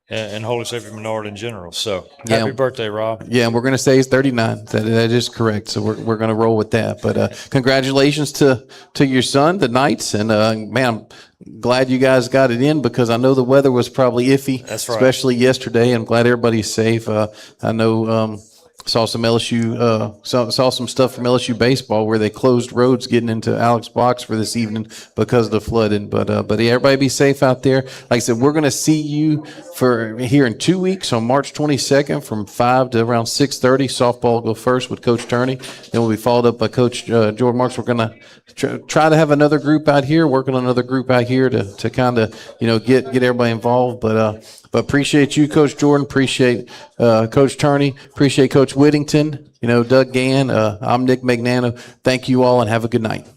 and Holy Savior Menard in general. So happy birthday, Rob.
Yeah, and we're going to say he's 39. That is correct. So we're going to roll with that. But congratulations to your son, the Knights, and man, I'm glad you guys got it in, because I know the weather was probably iffy,
That's right.
especially yesterday. I'm glad everybody's safe. I know. Saw some LSU, saw some stuff from LSU baseball where they closed roads getting into Alex Box for this evening because of the flooding. But yeah, everybody be safe out there. Like I said, we're going to see you for here in 2 weeks on March 22nd from 5 to around 6:30. Softball will go first with Coach Turney. Then we'll be followed up by Coach Jordan Marks. We're going to try to have another group out here, working on another group out here to kind of get everybody involved. But appreciate you, Coach Jordan. Appreciate Coach Turney. Appreciate Coach Whittington. Doug Gann. I'm Nick Magnano. Thank you all, and have a good night.